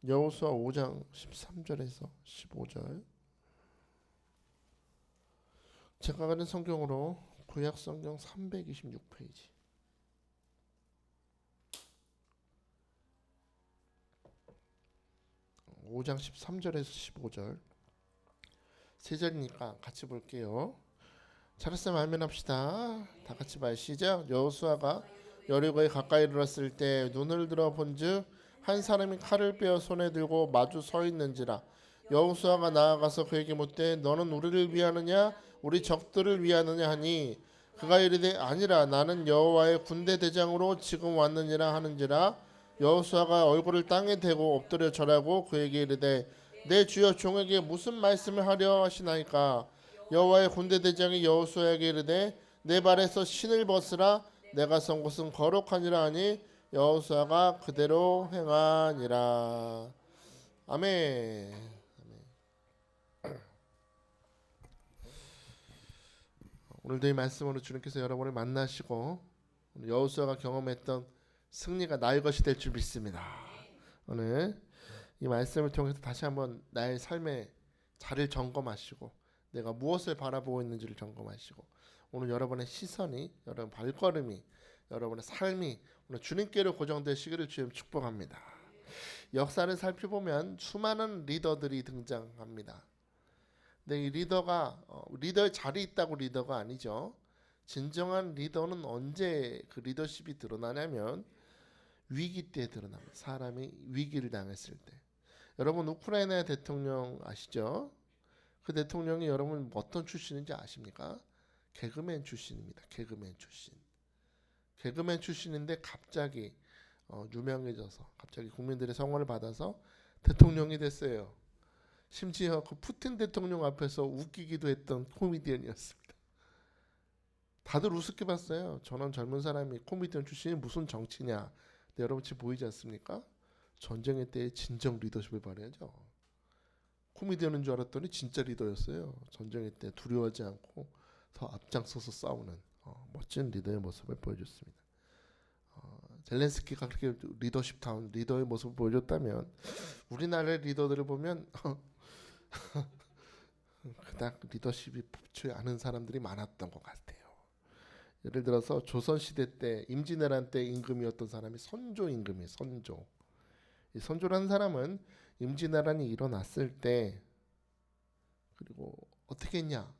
여호수아 5장 13절에서 15절. 제가 가는 성경으로 구약 성경 326페이지. 5장 13절에서 15절. 세 절이니까 같이 볼게요. 잘했으면 아멘 합시다. 다 같이 봐요. 시작. 여호수아가 여리고에 가까이 이르렀을 때 눈을 들어 본즉 한 사람이 칼을 빼어 손에 들고 마주 서 있는지라. 여호수아가 나아가서 그에게 묻되 너는 우리를 위하느냐 우리 적들을 위하느냐 하니 그가 이르되 아니라 나는 여호와의 군대 대장으로 지금 왔느니라 하는지라. 여호수아가 얼굴을 땅에 대고 엎드려 절하고 그에게 이르되 내 주여 종에게 무슨 말씀을 하려 하시나이까. 여호와의 군대 대장이 여호수아에게 이르되 내 발에서 신을 벗으라. 내가 선 곳은 거룩하니라 하니 여호수아가 그대로 행하니라. 아멘. 오늘도 이 말씀으로 주님께서 여러분을 만나시고 여호수아가 경험했던 승리가 나의 것이 될 줄 믿습니다. 오늘 이 말씀을 통해서 다시 한번 나의 삶의 자리를 점검하시고 내가 무엇을 바라보고 있는지를 점검하시고 오늘 여러분의 시선이, 여러분 발걸음이, 여러분의 삶이 오늘 주님께로 고정되시기를 주님 축복합니다. 역사를 살펴보면 수많은 리더들이 등장합니다. 근데 이 리더가 리더의 자리에 있다고 리더가 아니죠. 진정한 리더는 언제 그 리더십이 드러나냐면 위기 때 드러납니다. 사람이 위기를 당했을 때. 여러분 우크라이나 대통령 아시죠? 그 대통령이 여러분 어떤 출신인지 아십니까? 개그맨 출신입니다. 개그맨 출신. 개그맨 출신인데 갑자기 유명해져서 갑자기 국민들의 성원을 받아서 대통령이 됐어요. 심지어 그 푸틴 대통령 앞에서 웃기기도 했던 코미디언이었습니다. 다들 우습게 봤어요. 저는 젊은 사람이 코미디언 출신이 무슨 정치냐. 근데 여러분 지금 보이지 않습니까? 전쟁의 때의 진정 리더십을 발휘하죠. 코미디언인 줄 알았더니 진짜 리더였어요. 전쟁의 때 두려워하지 않고 더 앞장서서 싸우는 멋진 리더의 모습을 보여줬습니다. 젤렌스키가 그렇게 리더십다운 리더의 모습을 보여줬다면 우리나라의 리더들을 보면 그닥 리더십이 붙지 않은 사람들이 많았던 것 같아요. 예를 들어서 조선시대 때 임진왜란 때 임금이었던 사람이 선조 임금이에요. 선조. 이 선조라는 사람은 임진왜란이 일어났을 때 그리고 어떻게 했냐.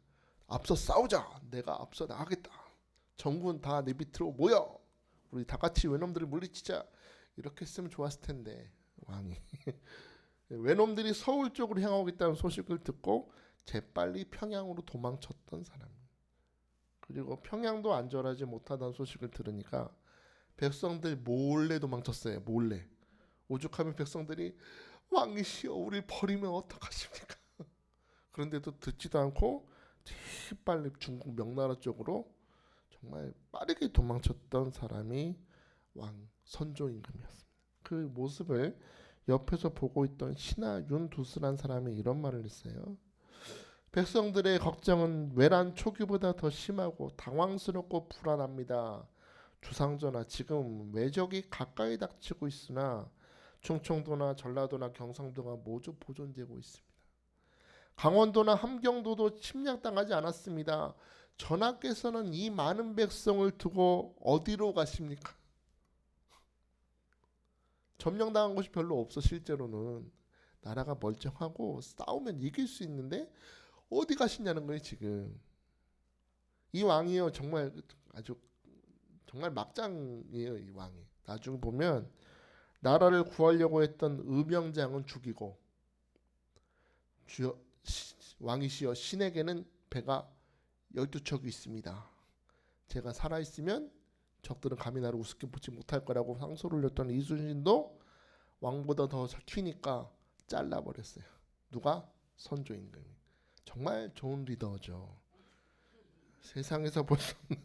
앞서 싸우자. 내가 앞서 나가겠다. 전군 다 내 밑으로 모여. 우리 다 같이 외놈들을 물리치자. 이렇게 했으면 좋았을 텐데 왕이 외놈들이 서울 쪽으로 향하고 있다는 소식을 듣고 재빨리 평양으로 도망쳤던 사람. 그리고 평양도 안전하지 못하다는 소식을 들으니까 백성들 몰래 도망쳤어요. 몰래. 오죽하면 백성들이 왕이시여 우리를 버리면 어떡하십니까? 그런데도 듣지도 않고 빨리 중국 명나라 쪽으로 정말 빠르게 도망쳤던 사람이 왕 선조 임금이었습니다. 그 모습을 옆에서 보고 있던 신하 윤두스란 사람이 이런 말을 했어요. 백성들의 걱정은 외란 초기보다 더 심하고 당황스럽고 불안합니다. 주상전하, 지금 외적이 가까이 닥치고 있으나 충청도나 전라도나 경상도가 모두 보존되고 있습니다. 강원도나 함경도도 침략당하지 않았습니다. 전하께서는 이 많은 백성을 두고 어디로 가십니까? 점령당한 곳이 별로 없어. 실제로는 나라가 멀쩡하고 싸우면 이길 수 있는데 어디 가시냐는 거예요. 지금 이 왕이요 정말 아주 정말 막장이에요. 이 왕이 나중에 보면 나라를 구하려고 했던 의병장은 죽이고 주여 왕이시여 신에게는 배가 12척이 있습니다. 제가 살아있으면 적들은 감히 나를 우습게 보지 못할 거라고 상소를 올렸던 이순신도 왕보다 더 튀니까 잘라버렸어요. 누가? 선조 임금이. 정말 좋은 리더죠. 세상에서 볼 수 없는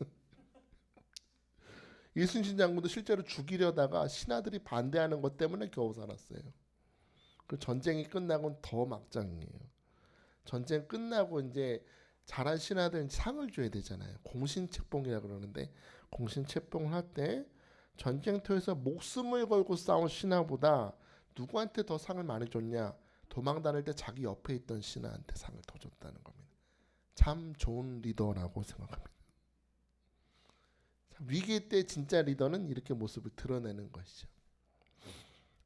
이순신 장군도 실제로 죽이려다가 신하들이 반대하는 것 때문에 겨우 살았어요. 그 전쟁이 끝나고는 더 막장이에요. 전쟁 끝나고 이제 잘한 신하들 상을 줘야 되잖아요. 공신책봉이라 그러는데 공신책봉을 할 때 전쟁터에서 목숨을 걸고 싸운 신하보다 누구한테 더 상을 많이 줬냐? 도망 다닐 때 자기 옆에 있던 신하한테 상을 더 줬다는 겁니다. 참 좋은 리더라고 생각합니다. 위기 때 진짜 리더는 이렇게 모습을 드러내는 것이죠.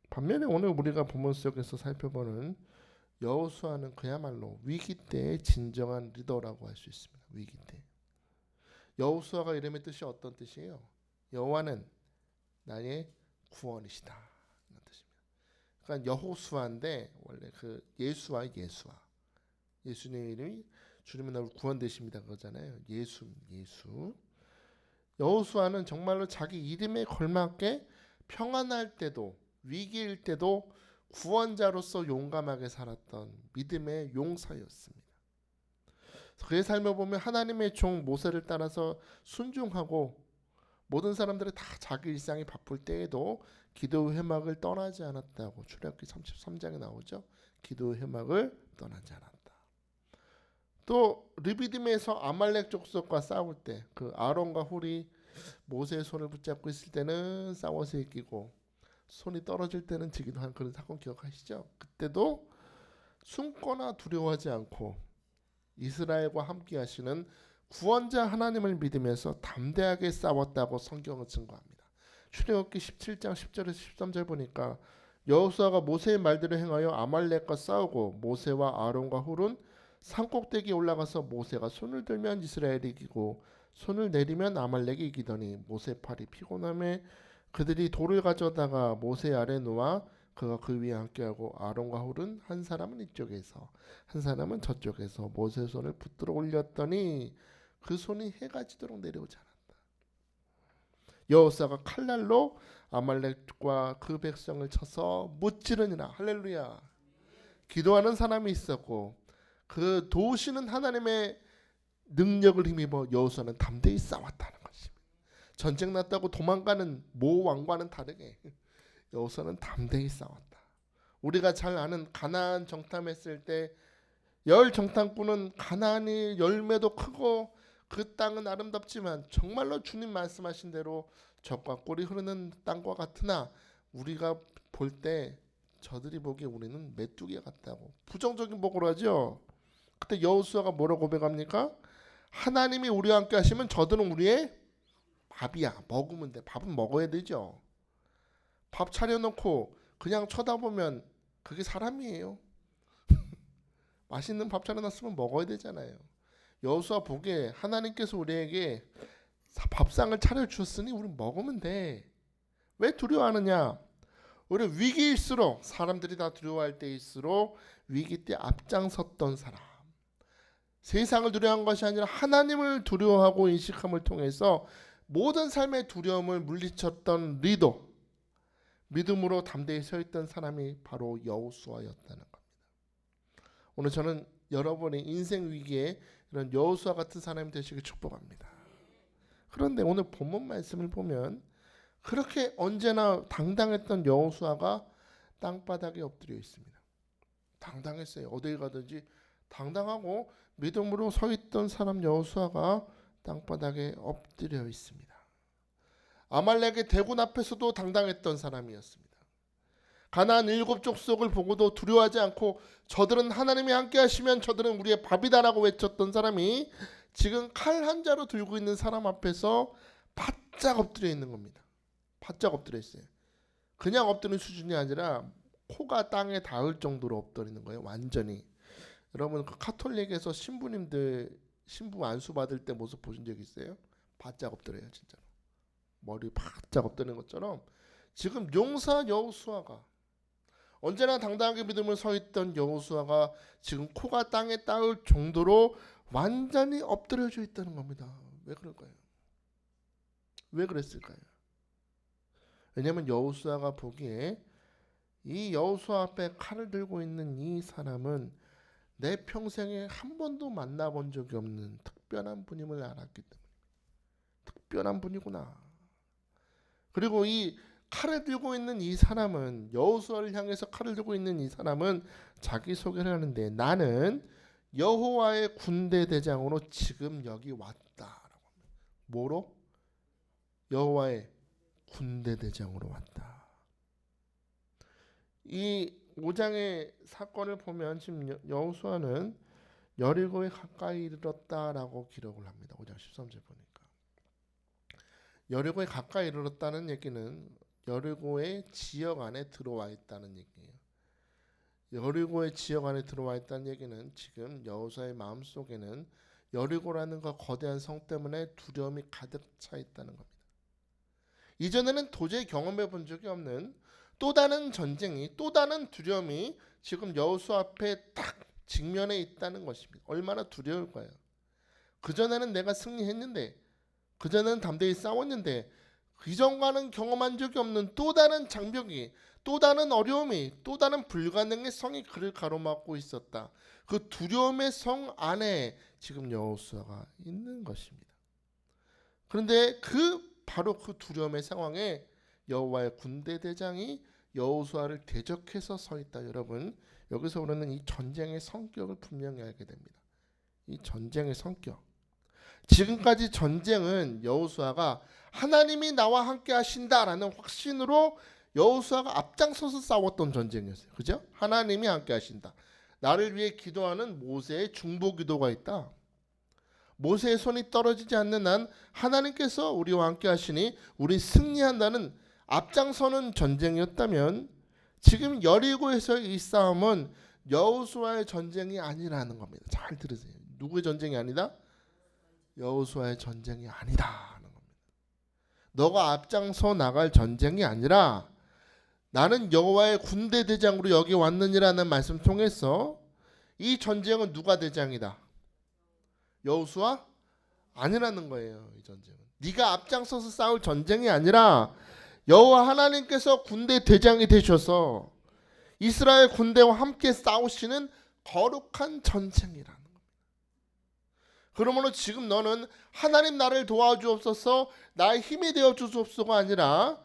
반면에 오늘 우리가 본문 속에서 살펴보는 여호수아는 그야말로 위기 때의 진정한 리더라고 할 수 있습니다. 위기 때. 여호수아가 이름의 뜻이 어떤 뜻이에요? 여호와는 나의 구원이시다. 이런 뜻입니다. 그러니까 여호수아인데 원래 그 예수와 예수님 이름이 주님은 나를 구원 되십니다 그러잖아요. 예수. 여호수아는 정말로 자기 이름에 걸맞게 평안할 때도 위기일 때도 구원자로서 용감하게 살았던 믿음의 용사였습니다. 그의 삶을 보면 하나님의 종 모세를 따라서 순종하고 모든 사람들이 다 자기 일상이 바쁠 때에도 기도의 회막을 떠나지 않았다고 출애굽기 33장에 나오죠. 기도의 회막을 떠나지 않았다. 또 르비딤에서 아말렉 족속과 싸울 때 그 아론과 훌이 모세의 손을 붙잡고 있을 때는 싸워서 이기고 손이 떨어질 때는 지기도 한 그런 사건 기억하시죠? 그때도 숨거나 두려워하지 않고 이스라엘과 함께 하시는 구원자 하나님을 믿으면서 담대하게 싸웠다고 성경은 증거합니다. 출애굽기 17장 10절에서 13절 보니까 여호수아가 모세의 말대로 행하여 아말렉과 싸우고 모세와 아론과 훌은 산꼭대기에 올라가서 모세가 손을 들면 이스라엘이 이기고 손을 내리면 아말렉이 이기더니 모세 팔이 피곤함에 그들이 돌을 가져다가 모세 아래 놓아 그가 그 위에 함께하고 아론과 훌은 한 사람은 이쪽에서 한 사람은 저쪽에서 모세 손을 붙들어 올렸더니 그 손이 해가 지도록 내려오지 않았다. 여호수아가 칼날로 아말렉과 그 백성을 쳐서 무찌르니라. 할렐루야. 기도하는 사람이 있었고 그 도우시는 하나님의 능력을 힘입어 여호수아는 담대히 싸웠다는 것입니다. 전쟁 났다고 도망가는 모 왕과는 다르게 여호수아는 담대히 싸웠다. 우리가 잘 아는 가나안 정탐했을 때 열 정탐꾼은 가나안이 열매도 크고 그 땅은 아름답지만 정말로 주님 말씀하신 대로 젖과 꿀이 흐르는 땅과 같으나 우리가 볼 때 저들이 보기에 우리는 메뚜기 같다고 부정적인 보고를 하죠. 그때 여호수아가 뭐라고 고백합니까? 하나님이 우리와 함께 하시면 저들은 우리의 밥이야. 먹으면 돼. 밥은 먹어야 되죠. 밥 차려놓고 그냥 쳐다보면 그게 사람이에요. 맛있는 밥 차려놨으면 먹어야 되잖아요. 여호수아 보기에 하나님께서 우리에게 밥상을 차려주셨으니 우리 먹으면 돼. 왜 두려워하느냐? 우리 위기일수록 사람들이 다 두려워할 때일수록 위기 때 앞장섰던 사람. 세상을 두려워한 것이 아니라 하나님을 두려워하고 인식함을 통해서 모든 삶의 두려움을 물리쳤던 리더, 믿음으로 담대히 서 있던 사람이 바로 여호수아였다는 겁니다. 오늘 저는 여러분의 인생 위기에 이런 여호수아 같은 사람이 되시길 축복합니다. 그런데 오늘 본문 말씀을 보면 그렇게 언제나 당당했던 여호수아가 땅바닥에 엎드려 있습니다. 당당했어요. 어딜 가든지 당당하고 믿음으로 서 있던 사람 여호수아가 땅바닥에 엎드려 있습니다. 아말렉의 대군 앞에서도 당당했던 사람이었습니다. 가나안 7족속을 보고도 두려워하지 않고 저들은 하나님이 함께 하시면 저들은 우리의 밥이다라고 외쳤던 사람이 지금 칼 한 자로 들고 있는 사람 앞에서 바짝 엎드려 있는 겁니다. 바짝 엎드려 있어요. 그냥 엎드리는 수준이 아니라 코가 땅에 닿을 정도로 엎드리는 거예요. 완전히. 여러분 그 카톨릭에서 신부님들 신부 안수 받을 때 모습 보신 적 있어요? 바짝 엎드려요. 진짜로. 머리 바짝 엎드리는 것처럼 지금 용사 여호수아가 언제나 당당하게 믿음을 서 있던 여호수아가 지금 코가 땅에 닿을 정도로 완전히 엎드려져 있다는 겁니다. 왜 그럴까요? 왜 그랬을까요? 왜냐하면 여호수아가 보기에 이 여호수아 앞에 칼을 들고 있는 이 사람은 내 평생에 한 번도 만나본 적이 없는 특별한 분임을 알았기 때문에 특별한 분이구나. 그리고 이 칼을 들고 있는 이 사람은 여호수아를 향해서 칼을 들고 있는 이 사람은 자기 소개를 하는데 나는 여호와의 군대 대장으로 지금 여기 왔다라고 합니다. 뭐로? 여호와의 군대 대장으로 왔다. 이 5장의 사건을 보면 지금 여호수아는 여리고에 가까이 이르렀다라고 기록을 합니다. 5장 13절 보니까 여리고에 가까이 이르렀다는 얘기는 여리고의 지역 안에 들어와 있다는 얘기예요. 여리고의 지역 안에 들어와 있다는 얘기는 지금 여호수아의 마음속에는 여리고라는 그 거대한 성 때문에 두려움이 가득 차 있다는 겁니다. 이전에는 도저히 경험해 본 적이 없는 또 다른 전쟁이, 또 다른 두려움이 지금 여호수아 앞에 딱 직면해 있다는 것입니다. 얼마나 두려울 거예요. 그전에는 내가 승리했는데, 그전에는 담대히 싸웠는데, 그전과는 경험한 적이 없는 또 다른 장벽이, 또 다른 어려움이, 또 다른 불가능의 성이 그를 가로막고 있었다. 그 두려움의 성 안에 지금 여호수아가 있는 것입니다. 그런데 바로 그 두려움의 상황에 여호와의 군대 대장이 여호수아를 대적해서 서 있다. 여러분, 여기서 우리는 이 전쟁의 성격을 분명히 알게 됩니다. 이 전쟁의 성격. 지금까지 전쟁은 여호수아가 하나님이 나와 함께 하신다라는 확신으로 여호수아가 앞장서서 싸웠던 전쟁이었어요. 그죠? 하나님이 함께 하신다. 나를 위해 기도하는 모세의 중보 기도가 있다. 모세의 손이 떨어지지 않는 한 하나님께서 우리와 함께 하시니 우리 승리한다는 앞장서는 전쟁이었다면 지금 여리고에서 이 싸움은 여호수아의 전쟁이 아니라는 겁니다. 잘 들으세요. 누구의 전쟁이 아니다? 여호수아의 전쟁이 아니다는 겁니다. 너가 앞장서 나갈 전쟁이 아니라 나는 여호와의 군대 대장으로 여기 왔느니라는 말씀 통해서 이 전쟁은 누가 대장이다? 여호수아? 아니라는 거예요. 이 전쟁은 네가 앞장서서 싸울 전쟁이 아니라 여호와 하나님께서 군대 대장이 되셔서 이스라엘 군대와 함께 싸우시는 거룩한 전쟁이라는 겁니다. 그러므로 지금 너는 하나님 나를 도와주옵소서, 나의 힘이 되어 주옵소서가 아니라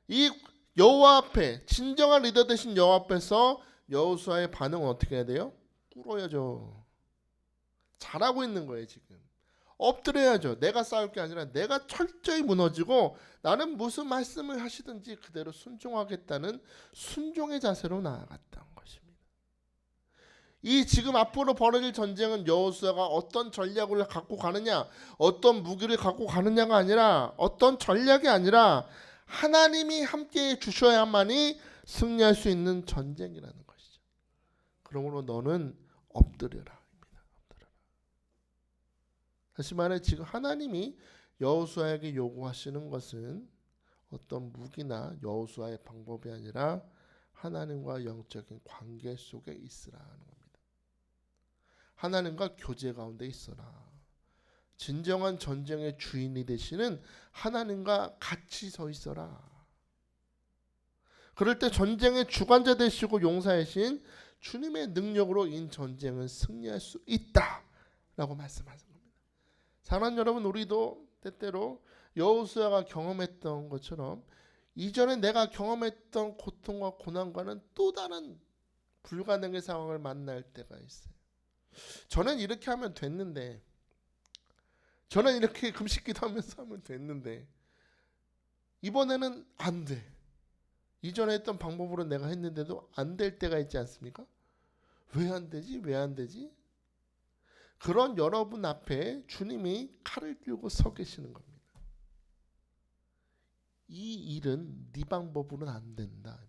이 여호와 앞에, 진정한 리더 되신 여호와 앞에서 여호수아의 반응은 어떻게 해야 돼요? 꿇어야죠. 잘하고 있는 거예요. 지금 엎드려야죠. 내가 싸울 게 아니라 내가 철저히 무너지고 나는 무슨 말씀을 하시든지 그대로 순종하겠다는 순종의 자세로 나아갔던 것입니다. 이 지금 앞으로 벌어질 전쟁은 여호수아가 어떤 전략을 갖고 가느냐, 어떤 무기를 갖고 가느냐가 아니라, 어떤 전략이 아니라 하나님이 함께 주셔야만이 승리할 수 있는 전쟁이라는 것이죠. 그러므로 너는 엎드려라. 다시 말해 지금 하나님이 여호수아에게 요구하시는 것은 어떤 무기나 여호수아의 방법이 아니라 하나님과 영적인 관계 속에 있으라는 겁니다. 하나님과 교제 가운데 있어라. 진정한 전쟁의 주인이 되시는 하나님과 같이 서 있어라. 그럴 때 전쟁의 주관자 되시고 용사이신 주님의 능력으로 이 전쟁은 승리할 수 있다라고 말씀하십니다. 사랑하는 여러분, 우리도 때때로 여호수아가 경험했던 것처럼 이전에 내가 경험했던 고통과 고난과는 또 다른 불가능의 상황을 만날 때가 있어요. 저는 이렇게 하면 됐는데, 저는 이렇게 금식 기도하면서 하면 됐는데 이번에는 안 돼. 이전에 했던 방법으로 내가 했는데도 안 될 때가 있지 않습니까? 왜 안 되지? 왜 안 되지? 그런 여러분 앞에 주님이 칼을 들고 서 계시는 겁니다. 이 일은 네 방법으로는 안 된다.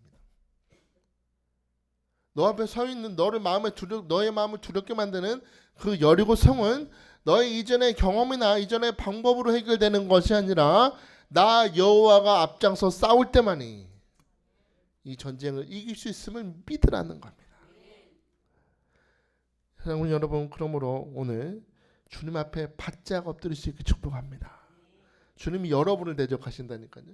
너 앞에 서 있는 너의 마음을 두렵게 만드는 그 여리고 성은 너의 이전의 경험이나 이전의 방법으로 해결되는 것이 아니라 나 여호와가 앞장서 싸울 때만이 이 전쟁을 이길 수 있음을 믿으라는 겁니다. 사랑하는 여러분, 그러므로 오늘 주님 앞에 바짝 엎드릴 수 있게 축복합니다. 주님이 여러분을 대적하신다니까요.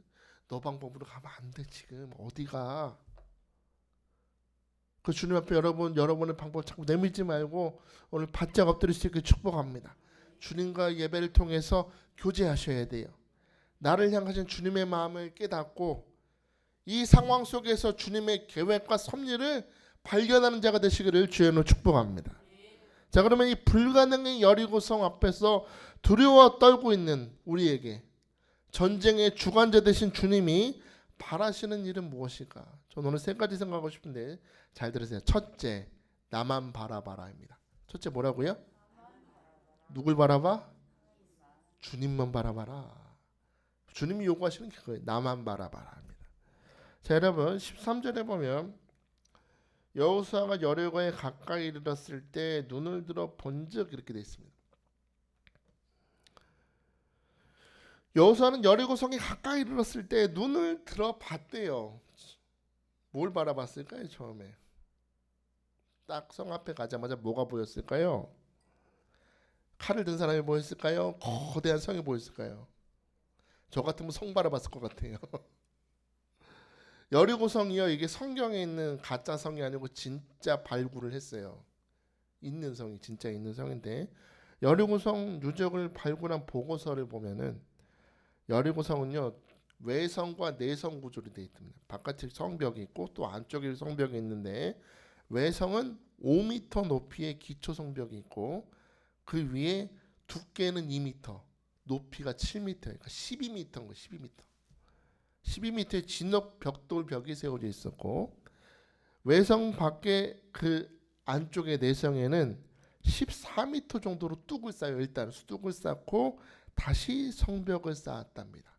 너 방법으로 가면 안 돼. 지금 어디가? 그 주님 앞에 여러분의 방법 자꾸 내밀지 말고 오늘 바짝 엎드릴 수 있게 축복합니다. 주님과 예배를 통해서 교제하셔야 돼요. 나를 향하신 주님의 마음을 깨닫고 이 상황 속에서 주님의 계획과 섭리를 발견하는 자가 되시기를 주의 이름으로 축복합니다. 자, 그러면 이 불가능의 여리고성 앞에서 두려워 떨고 있는 우리에게 전쟁의 주관자 되신 주님이 바라시는 일은 무엇일까? 저는 오늘 세 가지 생각하고 싶은데 잘 들으세요. 첫째, 나만 바라봐라입니다. 첫째 뭐라고요? 누굴 바라봐? 주님만 바라봐라. 주님이 요구하시는 게 그거예요. 나만 바라봐라 합니다. 자, 여러분 13절에 보면 여호수아가 여리고에 가까이 이르렀을 때 눈을 들어 본즉 이렇게 되어 있습니다. 여호수아는 여리고 성에 가까이 이르렀을 때 눈을 들어 봤대요. 뭘 바라봤을까요? 처음에 딱 성 앞에 가자마자 뭐가 보였을까요? 칼을 든 사람이 보였을까요? 거대한 성이 보였을까요? 저 같으면 성 바라봤을 것 같아요. 여리고 성이요, 이게 성경에 있는 가짜 성이 아니고 진짜 발굴을 했어요. 있는 성이 진짜 있는 성인데, 여리고 성 유적을 발굴한 보고서를 보면은 여리고 성은요 외성과 내성 구조로 되어 있습니다. 바깥에 성벽이 있고 또 안쪽에 성벽이 있는데, 외성은 5m 높이의 기초 성벽이 있고 그 위에 두께는 2m, 높이가 7m, 그러니까 12m인 거, 12m. 12m의 진흙 벽돌 벽이 세워져 있었고, 외성 밖에 그 안쪽의 내성에는 14m 정도로 뚝을 쌓아요. 일단 뚝을 쌓고 다시 성벽을 쌓았답니다.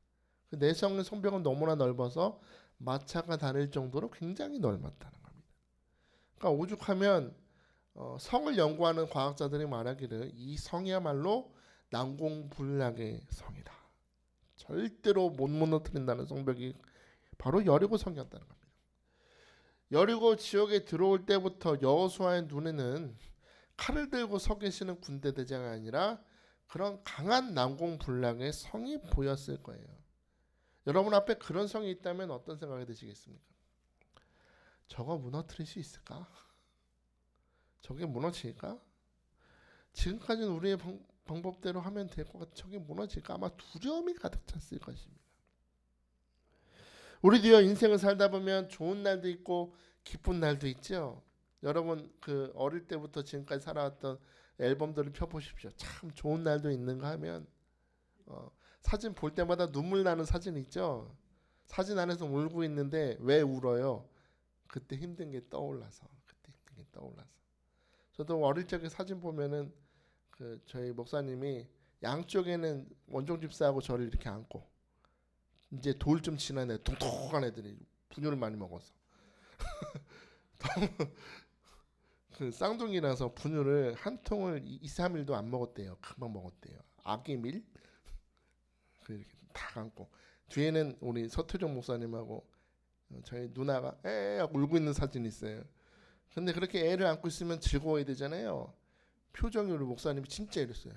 그 내성의 성벽은 너무나 넓어서 마차가 다닐 정도로 굉장히 넓었다는 겁니다. 그러니까 오죽하면 성을 연구하는 과학자들이 말하기를 이 성이야말로 난공불락의 성이다. 절대로 못 무너뜨린다는 성벽이 바로 여리고 성이었다는 겁니다. 여리고 지역에 들어올 때부터 여호수아의 눈에는 칼을 들고 서 계시는 군대 대장이 아니라 그런 강한 난공불락의 성이 보였을 거예요. 여러분 앞에 그런 성이 있다면 어떤 생각이 드시겠습니까? 저거 무너뜨릴 수 있을까? 저게 무너질까? 지금까지는 우리의 방법대로 하면 될 것 같아. 저게 무너질까? 아마 두려움이 가득 찼을 것입니다. 우리도요 인생을 살다 보면 좋은 날도 있고 기쁜 날도 있죠. 여러분 그 어릴 때부터 지금까지 살아왔던 앨범들을 펴보십시오. 참 좋은 날도 있는가 하면 사진 볼 때마다 눈물 나는 사진 있죠. 사진 안에서 울고 있는데 왜 울어요? 그때 힘든 게 떠올라서. 저도 어릴 적에 사진 보면은 그 저희 목사님이 양쪽에는 원종 집사하고 저를 이렇게 안고, 이제 돌 좀 지난 애, 통통한 애들이 분유를 많이 먹어서 그 쌍둥이라서 분유를 한 통을 2-3일도 안 먹었대요. 금방 먹었대요. 아기 밀 이렇게 다 안고, 뒤에는 우리 서태종 목사님하고 저희 누나가 에 하고 울고 있는 사진이 있어요. 근데 그렇게 애를 안고 있으면 즐거워야 되잖아요. 표정이 우리 목사님이 진짜 이랬어요.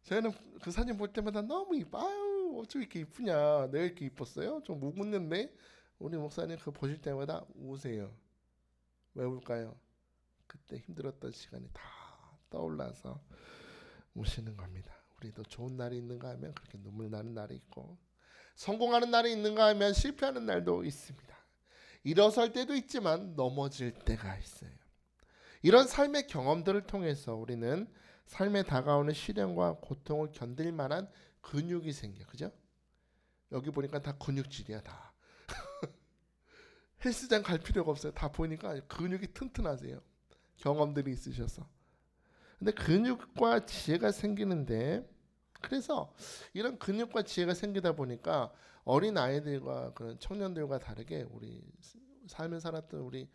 저희는 그 사진 볼 때마다 너무 이뻐. 아유 어쩜 이렇게 이쁘냐. 내가 이렇게 이뻤어요? 좀 못 웃는데 우리 목사님 그거 보실 때마다 우세요. 왜 울까요? 그때 힘들었던 시간이 다 떠올라서 우시는 겁니다. 우리도 좋은 날이 있는가 하면 그렇게 눈물 나는 날이 있고, 성공하는 날이 있는가 하면 실패하는 날도 있습니다. 일어설 때도 있지만 넘어질 때가 있어요. 이런 삶의 경험들을 통해서 우리는 삶에 다가오는 시련과 고통을 견딜 만한 근육이 생겨. 그죠? 여기 보니까 다 근육질이야 다. 헬스장 갈 필요가 없어요. 다 보니까 근육이 튼튼하세요. 경험들이 있으셔서. 근데 근육과 지혜가 생기는데, 그래서 이런 근육과 지혜가 생기다 보니까 어린 아이들과 그런 청년들과 다르게 우리 삶을 살았던 우리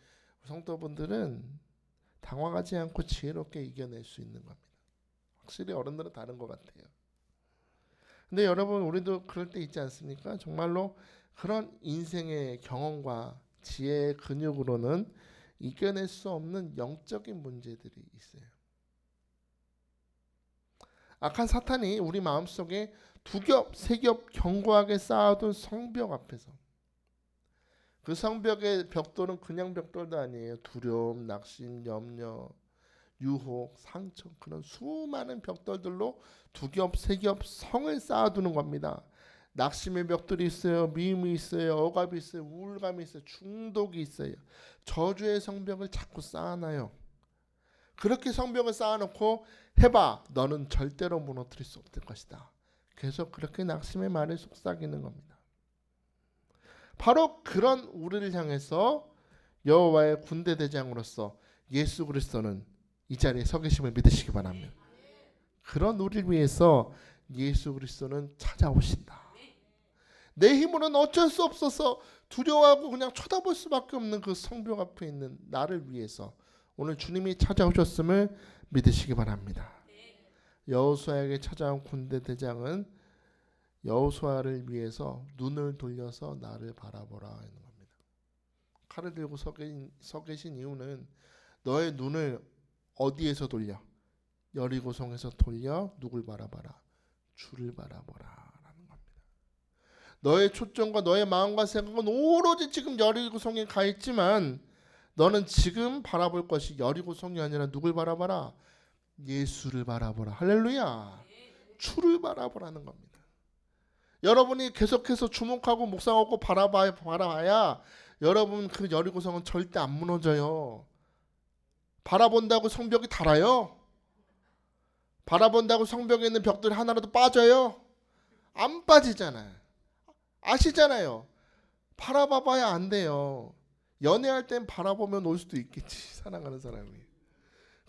성도분들은 당황하지 않고 지혜롭게 이겨낼 수 있는 겁니다. 확실히 어른들은 다른 것 같아요. 근데 여러분 우리도 그럴 때 있지 않습니까? 정말로 그런 인생의 경험과 지혜의 근육으로는 이겨낼 수 없는 영적인 문제들이 있어요. 악한 사탄이 우리 마음속에 두 겹, 세 겹 견고하게 쌓아둔 성벽 앞에서, 그 성벽의 벽돌은 그냥 벽돌도 아니에요. 두려움, 낙심, 염려, 유혹, 상처, 그런 수많은 벽돌들로 두 겹, 세 겹 성을 쌓아두는 겁니다. 낙심의 벽돌이 있어요. 미움이 있어요. 억압이 있어요. 우울감이 있어요. 중독이 있어요. 저주의 성벽을 자꾸 쌓아놔요. 그렇게 성벽을 쌓아놓고 해봐. 너는 절대로 무너뜨릴 수 없을 것이다. 계속 그렇게 낙심의 말을 속삭이는 겁니다. 바로 그런 우리를 향해서 여호와의 군대 대장으로서 예수 그리스도는 이 자리에 서 계심을 믿으시기 바랍니다. 그런 우리를 위해서 예수 그리스도는 찾아오신다. 내 힘으로는 어쩔 수 없어서 두려워하고 그냥 쳐다볼 수밖에 없는 그 성벽 앞에 있는 나를 위해서 오늘 주님이 찾아오셨음을 믿으시기 바랍니다. 여호수아에게 찾아온 군대 대장은 여호수아를 위해서 눈을 돌려서 나를 바라보라 하는 겁니다. 칼을 들고 서 계신 이유는 너의 눈을 어디에서 돌려? 여리고성에서 돌려 누굴 바라봐라? 주를 바라보라 라는 겁니다. 너의 초점과 너의 마음과 생각은 오로지 지금 여리고성에 가 있지만 너는 지금 바라볼 것이 여리고성이 아니라 누굴 바라봐라? 예수를 바라보라. 할렐루야. 주를 바라보라는 겁니다. 여러분이 계속해서 주목하고 묵상하고 바라봐야 여러분 그 여리고성은 절대 안 무너져요. 바라본다고 성벽이 닳아요? 바라본다고 성벽에 있는 벽들이 하나라도 빠져요? 안 빠지잖아요. 아시잖아요. 바라봐봐야 안 돼요. 연애할 땐 바라보면 올 수도 있겠지. 사랑하는 사람이.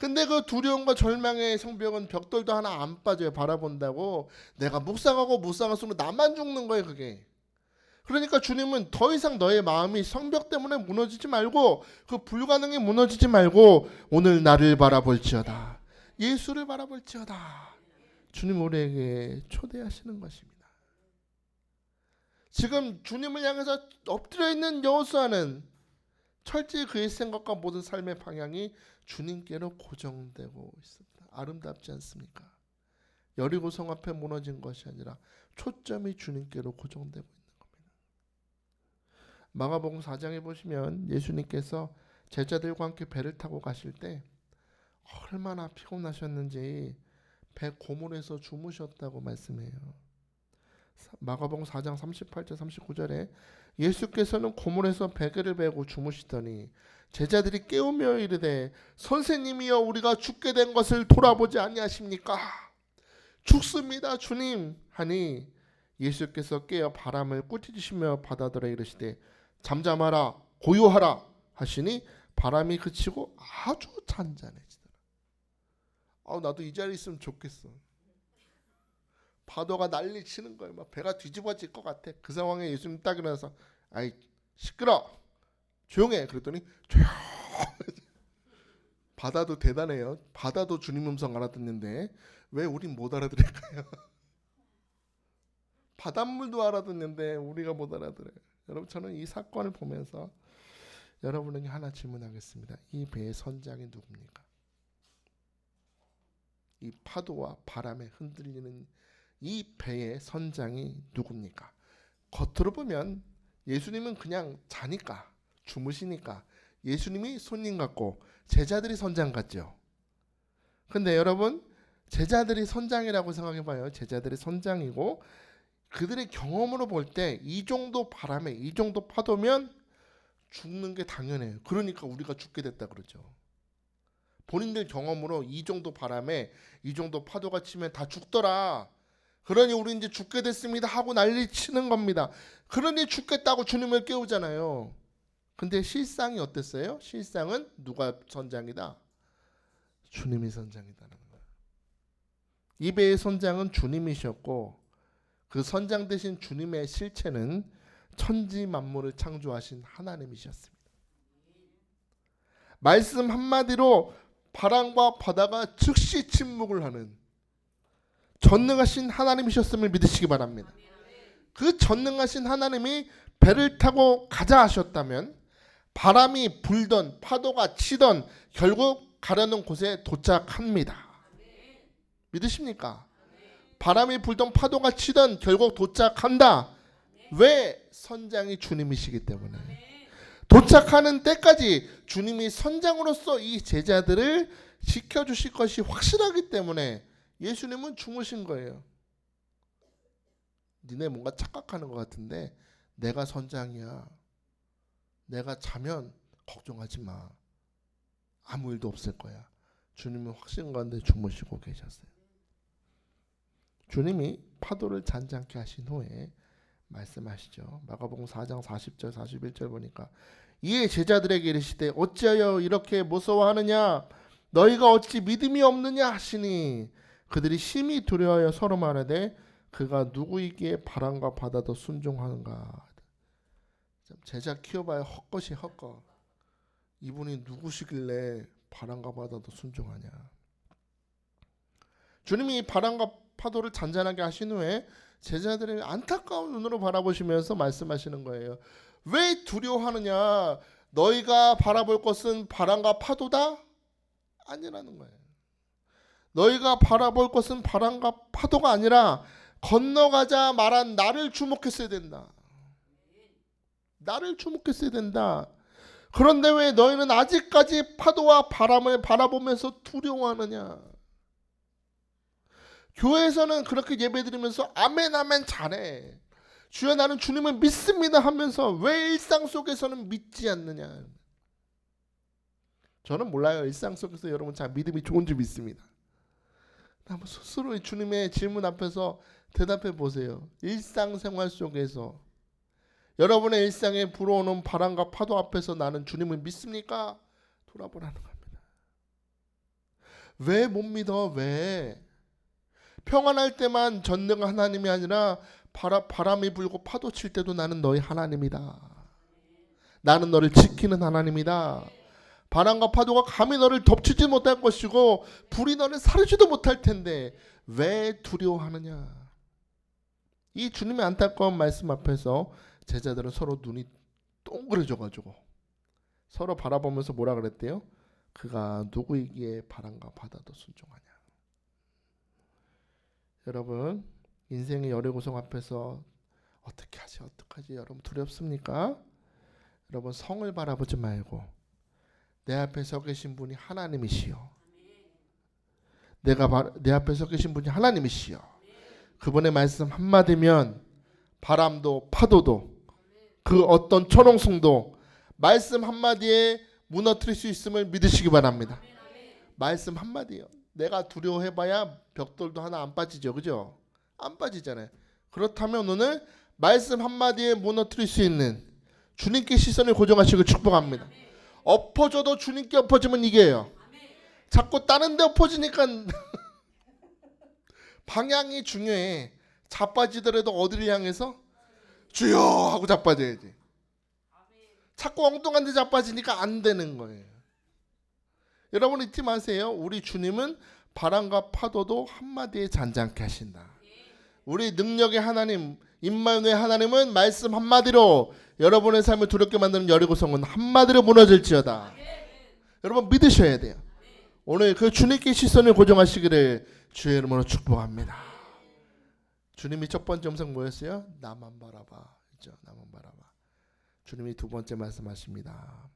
근데 그 두려움과 절망의 성벽은 벽돌도 하나 안 빠져요. 바라본다고. 내가 묵상하고 묵상할수록 나만 죽는 거예요. 그게. 그러니까 주님은 더 이상 너의 마음이 성벽 때문에 무너지지 말고 그 불가능이 무너지지 말고 오늘 나를 바라볼지어다. 예수를 바라볼지어다. 주님 우리에게 초대하시는 것입니다. 지금 주님을 향해서 엎드려 있는 여호수아는 철저히 그의 생각과 모든 삶의 방향이 주님께로 고정되고 있습니다. 아름답지 않습니까? 여리고성 앞에 무너진 것이 아니라 초점이 주님께로 고정되고 있는 겁니다. 마가복음 4장에 보시면 예수님께서 제자들과 함께 배를 타고 가실 때 얼마나 피곤하셨는지 배 고물에서 주무셨다고 말씀해요. 마가복음 4장 38절 39절에 예수께서는 고물에서 베개를 베고 주무시더니 제자들이 깨우며 이르되 선생님이여 우리가 죽게 된 것을 돌아보지 아니하십니까? 죽습니다 주님 하니 예수께서 깨어 바람을 꾸짖으시며 바다들에 이르시되 잠잠하라 고요하라 하시니 바람이 그치고 아주 잔잔해지더라. 나도 이 자리에 있으면 좋겠어. 파도가 난리 치는 거예요. 막 배가 뒤집어질 것 같아. 그 상황에 예수님 딱 일어나서 아이 시끄러 조용해 그랬더니 조용해. 바다도 대단해요. 바다도 주님 음성 알아듣는데 왜 우린 못 알아들을까요? 바닷물도 알아듣는데 우리가 못 알아들어요. 여러분 저는 이 사건을 보면서 여러분에게 하나 질문하겠습니다. 이 배의 선장이 누굽니까? 이 파도와 바람에 흔들리는 이 배의 선장이 누굽니까? 겉으로 보면 예수님은 그냥 자니까 주무시니까 예수님이 손님 같고 제자들이 선장 같죠. 근데 여러분 제자들이 선장이라고 생각해봐요. 제자들이 선장이고 그들의 경험으로 볼 때 이 정도 바람에 이 정도 파도면 죽는 게 당연해요. 그러니까 우리가 죽게 됐다 그러죠. 본인들 경험으로 이 정도 바람에 이 정도 파도가 치면 다 죽더라. 그러니 우리 이제 죽게 됐습니다 하고 난리 치는 겁니다. 그러니 죽겠다고 주님을 깨우잖아요. 근데 실상이 어땠어요? 실상은 누가 선장이다? 주님이 선장이다는 거예요. 이 배의 선장은 주님이셨고 그 선장 대신 주님의 실체는 천지 만물을 창조하신 하나님이셨습니다. 말씀 한마디로 바람과 바다가 즉시 침묵을 하는 전능하신 하나님이셨음을 믿으시기 바랍니다. 그 전능하신 하나님이 배를 타고 가자 하셨다면 바람이 불던 파도가 치던 결국 가려는 곳에 도착합니다. 믿으십니까? 바람이 불던 파도가 치던 결국 도착한다. 왜? 선장이 주님이시기 때문에. 도착하는 때까지 주님이 선장으로서 이 제자들을 지켜주실 것이 확실하기 때문에 예수님은 주무신 거예요. 니네 뭔가 착각하는 것 같은데 내가 선장이야. 내가 자면 걱정하지 마. 아무 일도 없을 거야. 주님은 확신 가운데 주무시고 계셨어요. 주님이 파도를 잔잔케 하신 후에 말씀하시죠. 마가복음 4장 40절 41절 보니까 이에 제자들에게 이르시되 어찌하여 이렇게 무서워하느냐 너희가 어찌 믿음이 없느냐 하시니 그들이 심히 두려워하여 서로 말하되 그가 누구이기에 바람과 바다도 순종하는가. 제자 키워봐야 헛것이 헛것. 이분이 누구시길래 바람과 바다도 순종하냐. 주님이 바람과 파도를 잔잔하게 하신 후에 제자들을 안타까운 눈으로 바라보시면서 말씀하시는 거예요. 왜 두려워하느냐? 너희가 바라볼 것은 바람과 파도다? 아니라는 거예요. 너희가 바라볼 것은 바람과 파도가 아니라 건너가자 말한 나를 주목했어야 된다. 나를 주목했어야 된다. 그런데 왜 너희는 아직까지 파도와 바람을 바라보면서 두려워하느냐? 교회에서는 그렇게 예배드리면서 아멘 아멘 잘해. 주여 나는 주님을 믿습니다 하면서 왜 일상 속에서는 믿지 않느냐? 저는 몰라요. 일상 속에서 여러분 잘 믿음이 좋은 줄 믿습니다. 한번 스스로 주님의 질문 앞에서 대답해 보세요. 일상생활 속에서 여러분의 일상에 불어오는 바람과 파도 앞에서 나는 주님을 믿습니까? 돌아보라는 겁니다. 왜 못 믿어? 왜? 평안할 때만 전능 하나님이 아니라 바람이 불고 파도 칠 때도 나는 너희 하나님이다. 나는 너를 지키는 하나님이다. 바람과 파도가 감히 너를 덮치지 못할 것이고 불이 너를 사르지도 못할 텐데 왜 두려워하느냐. 이 주님의 안타까운 말씀 앞에서 제자들은 서로 눈이 동그래져가지고 서로 바라보면서 뭐라 그랬대요? 그가 누구이기에 바람과 바다도 순종하냐. 여러분 인생의 열애고성 앞에서 어떻게 하지 여러분 두렵습니까? 여러분 성을 바라보지 말고 내 앞에 서 계신 분이 하나님이시여. 내 앞에 서 계신 분이 하나님이시여. 그분의 말씀 한마디면 바람도 파도도 그 어떤 천홍성도 말씀 한마디에 무너뜨릴 수 있음을 믿으시기 바랍니다. 말씀 한마디요. 내가 두려워해봐야 벽돌도 하나 안 빠지죠. 그죠? 안 빠지잖아요. 그렇다면 오늘 말씀 한마디에 무너뜨릴 수 있는 주님께 시선을 고정하시고 축복합니다. 엎어져도 주님께 엎어지면 이겨요. 자꾸 다른 데 엎어지니까 방향이 중요해. 자빠지더라도 어디를 향해서? 주여 하고 자빠져야지. 자꾸 엉뚱한 데 자빠지니까 안 되는 거예요. 여러분 잊지 마세요. 우리 주님은 바람과 파도도 한마디에 잔잔케 하신다. 우리 능력의 하나님 임마누엘 하나님은 말씀 한마디로 여러분의 삶을 두렵게 만드는 여리고성은 한마디로 무너질지어다. 여러분 믿으셔야 돼요. 오늘 그 주님께 시선을 고정하시기를 주의 이름으로 축복합니다. 주님이 첫 번째 음성 뭐였어요? 나만 바라봐. 그렇죠? 나만 바라봐. 주님이 두 번째 말씀하십니다.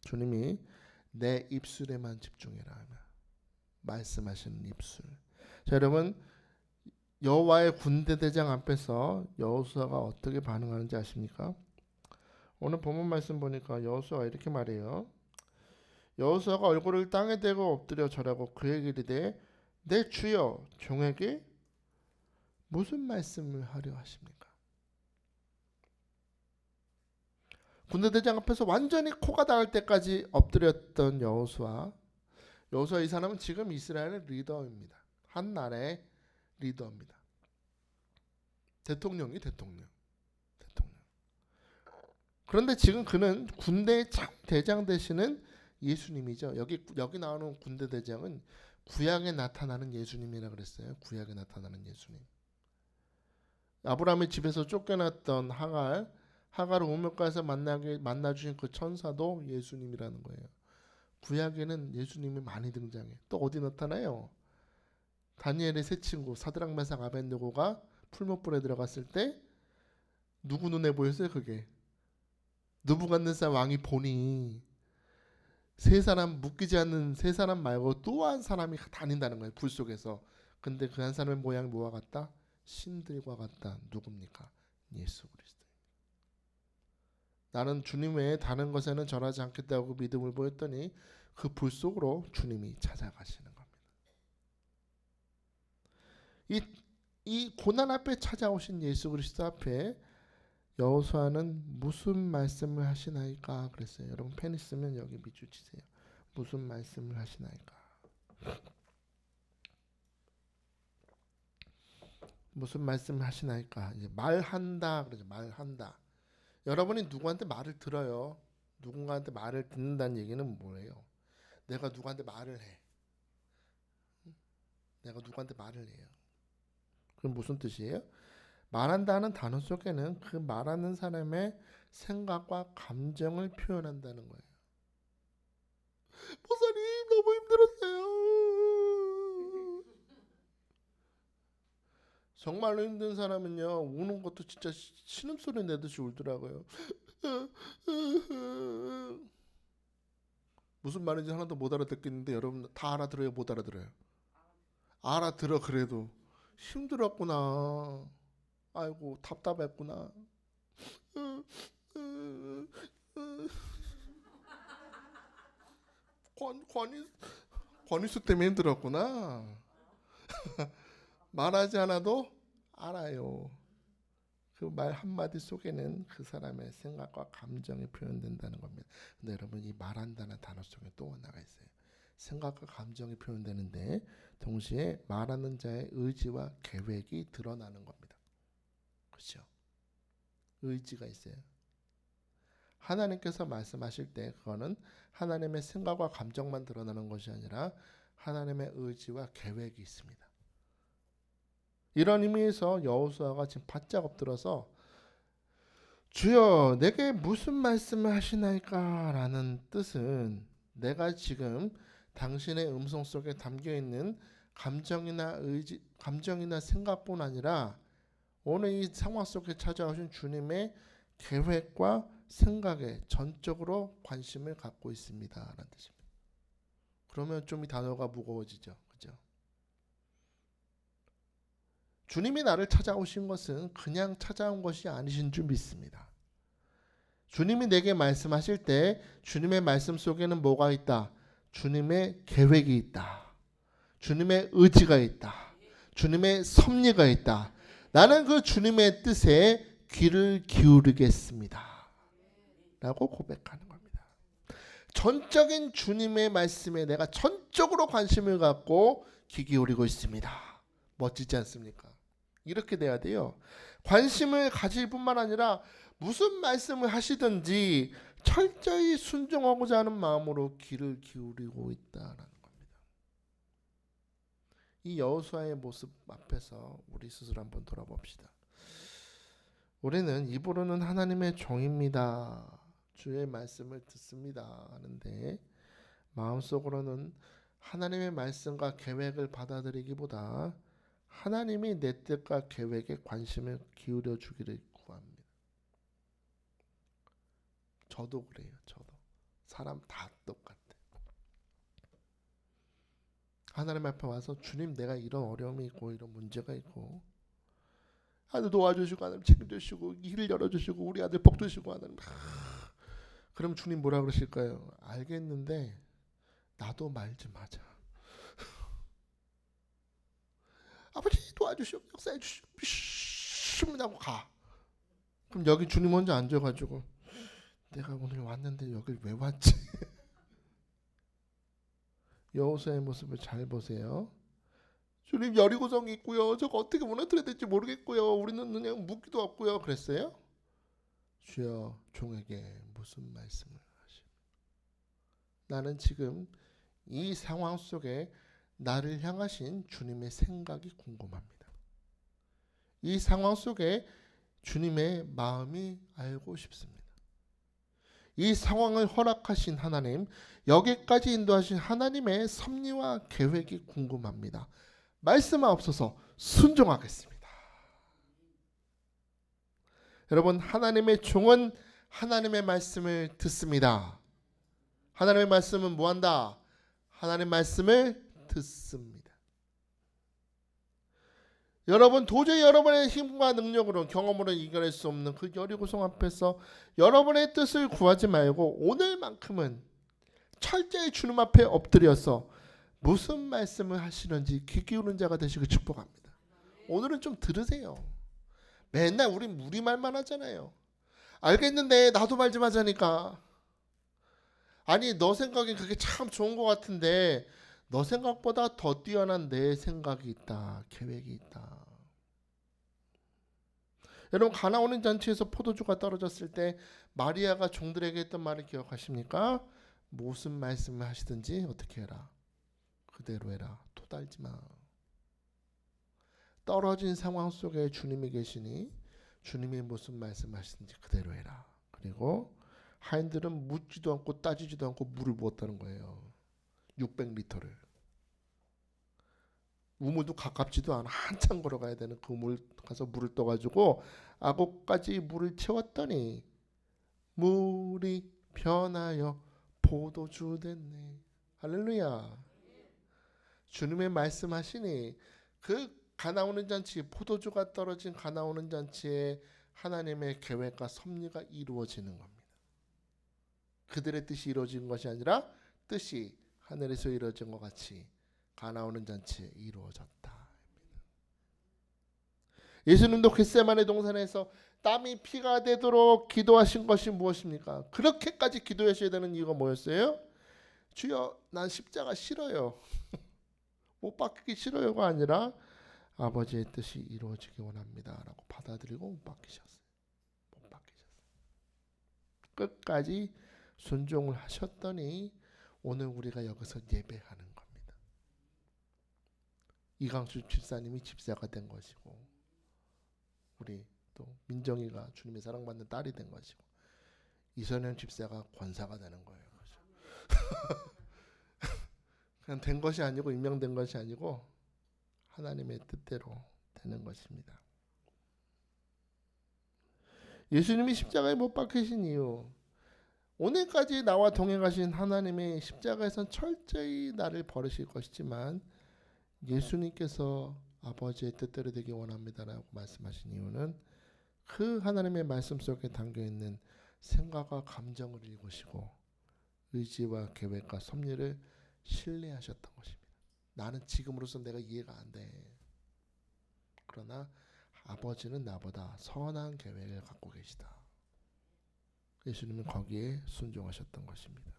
주님이 내 입술에만 집중해라 말씀하시는 입술. 자, 여러분 여호와의 군대 대장 앞에서 여호수아가 어떻게 반응하는지 아십니까? 오늘 본문 말씀 보니까 여호수아가 이렇게 말해요. 여호수아가 얼굴을 땅에 대고 엎드려 절하고 그에게 이르되 내 주여 종에게 무슨 말씀을 하려 하십니까? 군대대장 앞에서 완전히 코가 닿을 때까지 엎드렸던 여호수아. 이 사람은 지금 이스라엘의 리더입니다. 한 나라의 리더입니다. 대통령. 그런데 지금 그는 군대의 참 대장 되시는 예수님이죠. 여기 나오는 군대 대장은 구약에 나타나는 예수님이라 그랬어요. 구약에 나타나는 예수님. 아브라함의 집에서 쫓겨났던 하갈을 우물가에서 만나주신 그 천사도 예수님이라는 거예요. 구약에는 예수님이 많이 등장해. 또 어디 나타나요? 다니엘의 세 친구 사드락 메삭 아벤느고가 풀무불에 들어갔을 때 누구 눈에 보였어요? 그게 느부갓네살 왕이 보니 세 사람 묶이지 않는 세 사람 말고 또 한 사람이 다닌다는 거예요. 불 속에서. 근데 그 한 사람의 모양이 뭐와 같다? 신들과 같다. 누굽니까? 예수 그리스도. 나는 주님 외에 다른 것에는 절하지 않겠다고 믿음을 보였더니 그 불 속으로 주님이 찾아가시는 겁니다. 이 이 고난 앞에 찾아오신 예수 그리스도 앞에 여호수아는 무슨 말씀을 하시나이까 그랬어요. 여러분 펜 있으면 여기 밑줄 치세요. 무슨 말씀을 하시나이까. 무슨 말씀을 하시나이까. 이제 말한다 그러죠. 말한다. 여러분이 누구한테 말을 들어요. 누군가한테 말을 듣는다는 얘기는 뭐예요? 내가 누구한테 말을 해. 내가 누구한테 말을 해요. 그럼 무슨 뜻이에요? 말한다는 단어 속에는 그 말하는 사람의 생각과 감정을 표현한다는 거예요. 목사님 너무 힘들었어요. 정말로 힘든 사람은요 우는 것도 진짜 신음소리 내듯이 울더라고요. 무슨 말인지 하나도 못 알아듣겠는데 여러분 다 알아들어요? 못 알아들어요? 알아들어. 그래도 힘들었구나. 아이고 답답했구나. 권위수 때문에 힘들었구나. 말하지 않아도 알아요. 그 말 한마디 속에는 그 사람의 생각과 감정이 표현된다는 겁니다. 근데 여러분 이 말한다는 단어 속에 또 하나가 있어요. 생각과 감정이 표현되는데 동시에 말하는 자의 의지와 계획이 드러나는 겁니다. 그렇죠? 의지가 있어요. 하나님께서 말씀하실 때 그거는 하나님의 생각과 감정만 드러나는 것이 아니라 하나님의 의지와 계획이 있습니다. 이런 의미에서 여호수아가 지금 바짝 엎드려서 주여 내게 무슨 말씀을 하시나이까 라는 뜻은 내가 지금 당신의 음성 속에 담겨있는 감정이나 의지, 감정이나 생각뿐 아니라 오늘 이 상황 속에 찾아오신 주님의 계획과 생각에 전적으로 관심을 갖고 있습니다 라는 뜻입니다. 그러면 좀 이 단어가 무거워지죠. 그죠? 주님이 나를 찾아오신 것은 그냥 찾아온 것이 아니신 줄 믿습니다. 주님이 내게 말씀하실 때 주님의 말씀 속에는 뭐가 있다? 주님의 계획이 있다. 주님의 의지가 있다. 주님의 섭리가 있다. 나는 그 주님의 뜻에 귀를 기울이겠습니다. 라고 고백하는 겁니다. 전적인 주님의 말씀에 내가 전적으로 관심을 갖고 귀 기울이고 있습니다. 멋지지 않습니까? 이렇게 돼야 돼요. 관심을 가질 뿐만 아니라 무슨 말씀을 하시든지 철저히 순종하고자 하는 마음으로 귀를 기울이고 있다라는 겁니다. 이 여호수아의 모습 앞에서 우리 스스로 한번 돌아봅시다. 우리는 입으로는 하나님의 종입니다. 주의 말씀을 듣습니다 하는데 마음속으로는 하나님의 말씀과 계획을 받아들이기보다 하나님이 내 뜻과 계획에 관심을 기울여 주기를 구합니다. 저도 그래요. 저도. 사람 다 똑같아. 하나님 앞에 와서 주님 내가 이런 어려움이 있고 이런 문제가 있고 하나님 도와주시고 하나님 책임주시고 길을 열어주시고 우리 아들 복 주시고 하나님 그럼 주님 뭐라 그러실까요? 알겠는데 나도 말 좀 하자. 아버지 도와주시오 역사해 주시오 하고 가. 그럼 여기 주님 혼자 앉아가지고 내가 오늘 왔는데 여길 왜 왔지? 여호수아의 모습을 잘 보세요. 주님 여리고성이 있고요. 저거 어떻게 무너뜨려야 될지 모르겠고요. 우리는 그냥 묻기도 없고요. 그랬어요? 주여 종에게 무슨 말씀을 하시? 나는 지금 이 상황 속에 나를 향하신 주님의 생각이 궁금합니다. 이 상황 속에 주님의 마음이 알고 싶습니다. 이 상황을 허락하신 하나님, 여기까지 인도하신 하나님의 섭리와 계획이 궁금합니다. 말씀하옵소서 순종하겠습니다. 여러분 하나님의 종은 하나님의 말씀을 듣습니다. 하나님의 말씀은 뭐한다? 하나님의 말씀을 듣습니다. 여러분 도저히 여러분의 힘과 능력으로 경험으로 이겨낼 수 없는 그 여리고성 앞에서 여러분의 뜻을 구하지 말고 오늘만큼은 철저히 주님 앞에 엎드려서 무슨 말씀을 하시는지 귀 기울인 자가 되시길 축복합니다. 오늘은 좀 들으세요. 맨날 우리 말만 하잖아요. 알겠는데 나도 말 좀 하자니까. 아니 너 생각엔 그게 참 좋은 것 같은데 너 생각보다 더 뛰어난 내 생각이 있다. 계획이 있다. 여러분 가나 오는 잔치에서 포도주가 떨어졌을 때 마리아가 종들에게 했던 말을 기억하십니까? 무슨 말씀을 하시든지 어떻게 해라. 그대로 해라. 토달지 마. 떨어진 상황 속에 주님이 계시니 주님이 무슨 말씀하시든지 그대로 해라. 그리고 하인들은 묻지도 않고 따지지도 않고 물을 부었다는 거예요. 600리터를. 우물도 가깝지도 않아. 한참 걸어가야 되는 그 물 가서 물을 떠가지고 아곡까지 물을 채웠더니 물이 변하여 포도주 됐네. 할렐루야. 주님의 말씀하시니 그 가나 오는 잔치, 포도주가 떨어진 가나 오는 잔치에 하나님의 계획과 섭리가 이루어지는 겁니다. 그들의 뜻이 이루어진 것이 아니라 뜻이 하늘에서 이루어진 것 같이 가나 오는 잔치에 이루어졌다. 예수님도 겟세마네 동산에서 땀이 피가 되도록 기도하신 것이 무엇입니까? 그렇게까지 기도하셔야 되는 이유가 뭐였어요? 주여 난 십자가 싫어요. 못 박히기 싫어요가 아니라 아버지의 뜻이 이루어지기 원합니다 라고 받아들이고 못 박히셨어요. 못 박히셨어요. 끝까지 순종을 하셨더니 오늘 우리가 여기서 예배하는 겁니다. 이강수 집사님이 집사가 된 것이고 우리 또 민정이가 주님의 사랑받는 딸이 된 것이고 이선영 집사가 권사가 되는 거예요. 그냥 된 것이 아니고 임명된 것이 아니고 하나님의 뜻대로 되는 것입니다. 예수님이 십자가에 못 박히신 이유, 오늘까지 나와 동행하신 하나님이 십자가에선 철저히 나를 버리실 것이지만 예수님께서 아버지의 뜻대로 되기 원합니다라고 말씀하신 이유는 그 하나님의 말씀 속에 담겨있는 생각과 감정을 읽으시고 의지와 계획과 섭리를 신뢰하셨던 것입니다. 나는 지금으로서 내가 이해가 안 돼. 그러나 아버지는 나보다 선한 계획을 갖고 계시다. 예수님은 거기에 순종하셨던 것입니다.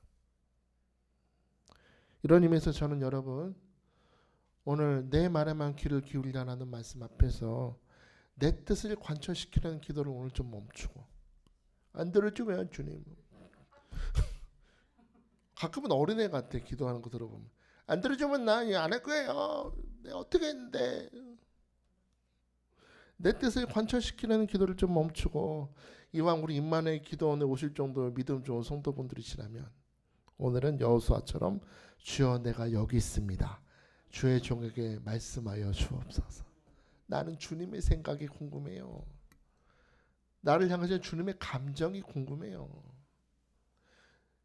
이런 의미에서 저는 여러분 오늘 내 말에만 귀를 기울이라는 말씀 앞에서 내 뜻을 관철시키는 기도를 오늘 좀 멈추고 안 들어주면 주님 가끔은 어린애 같아. 기도하는 거 들어보면 안 들어주면 나 안 할 거예요. 내가 어떻게 했는데. 내 뜻을 관철시키는 기도를 좀 멈추고 이왕 우리 임마누엘 기도원에 오실 정도로 믿음 좋은 성도분들이시라면 오늘은 여호수아처럼 주여 내가 여기 있습니다. 주의 종에게 말씀하여 주옵소서. 나는 주님의 생각이 궁금해요. 나를 향하신 주님의 감정이 궁금해요.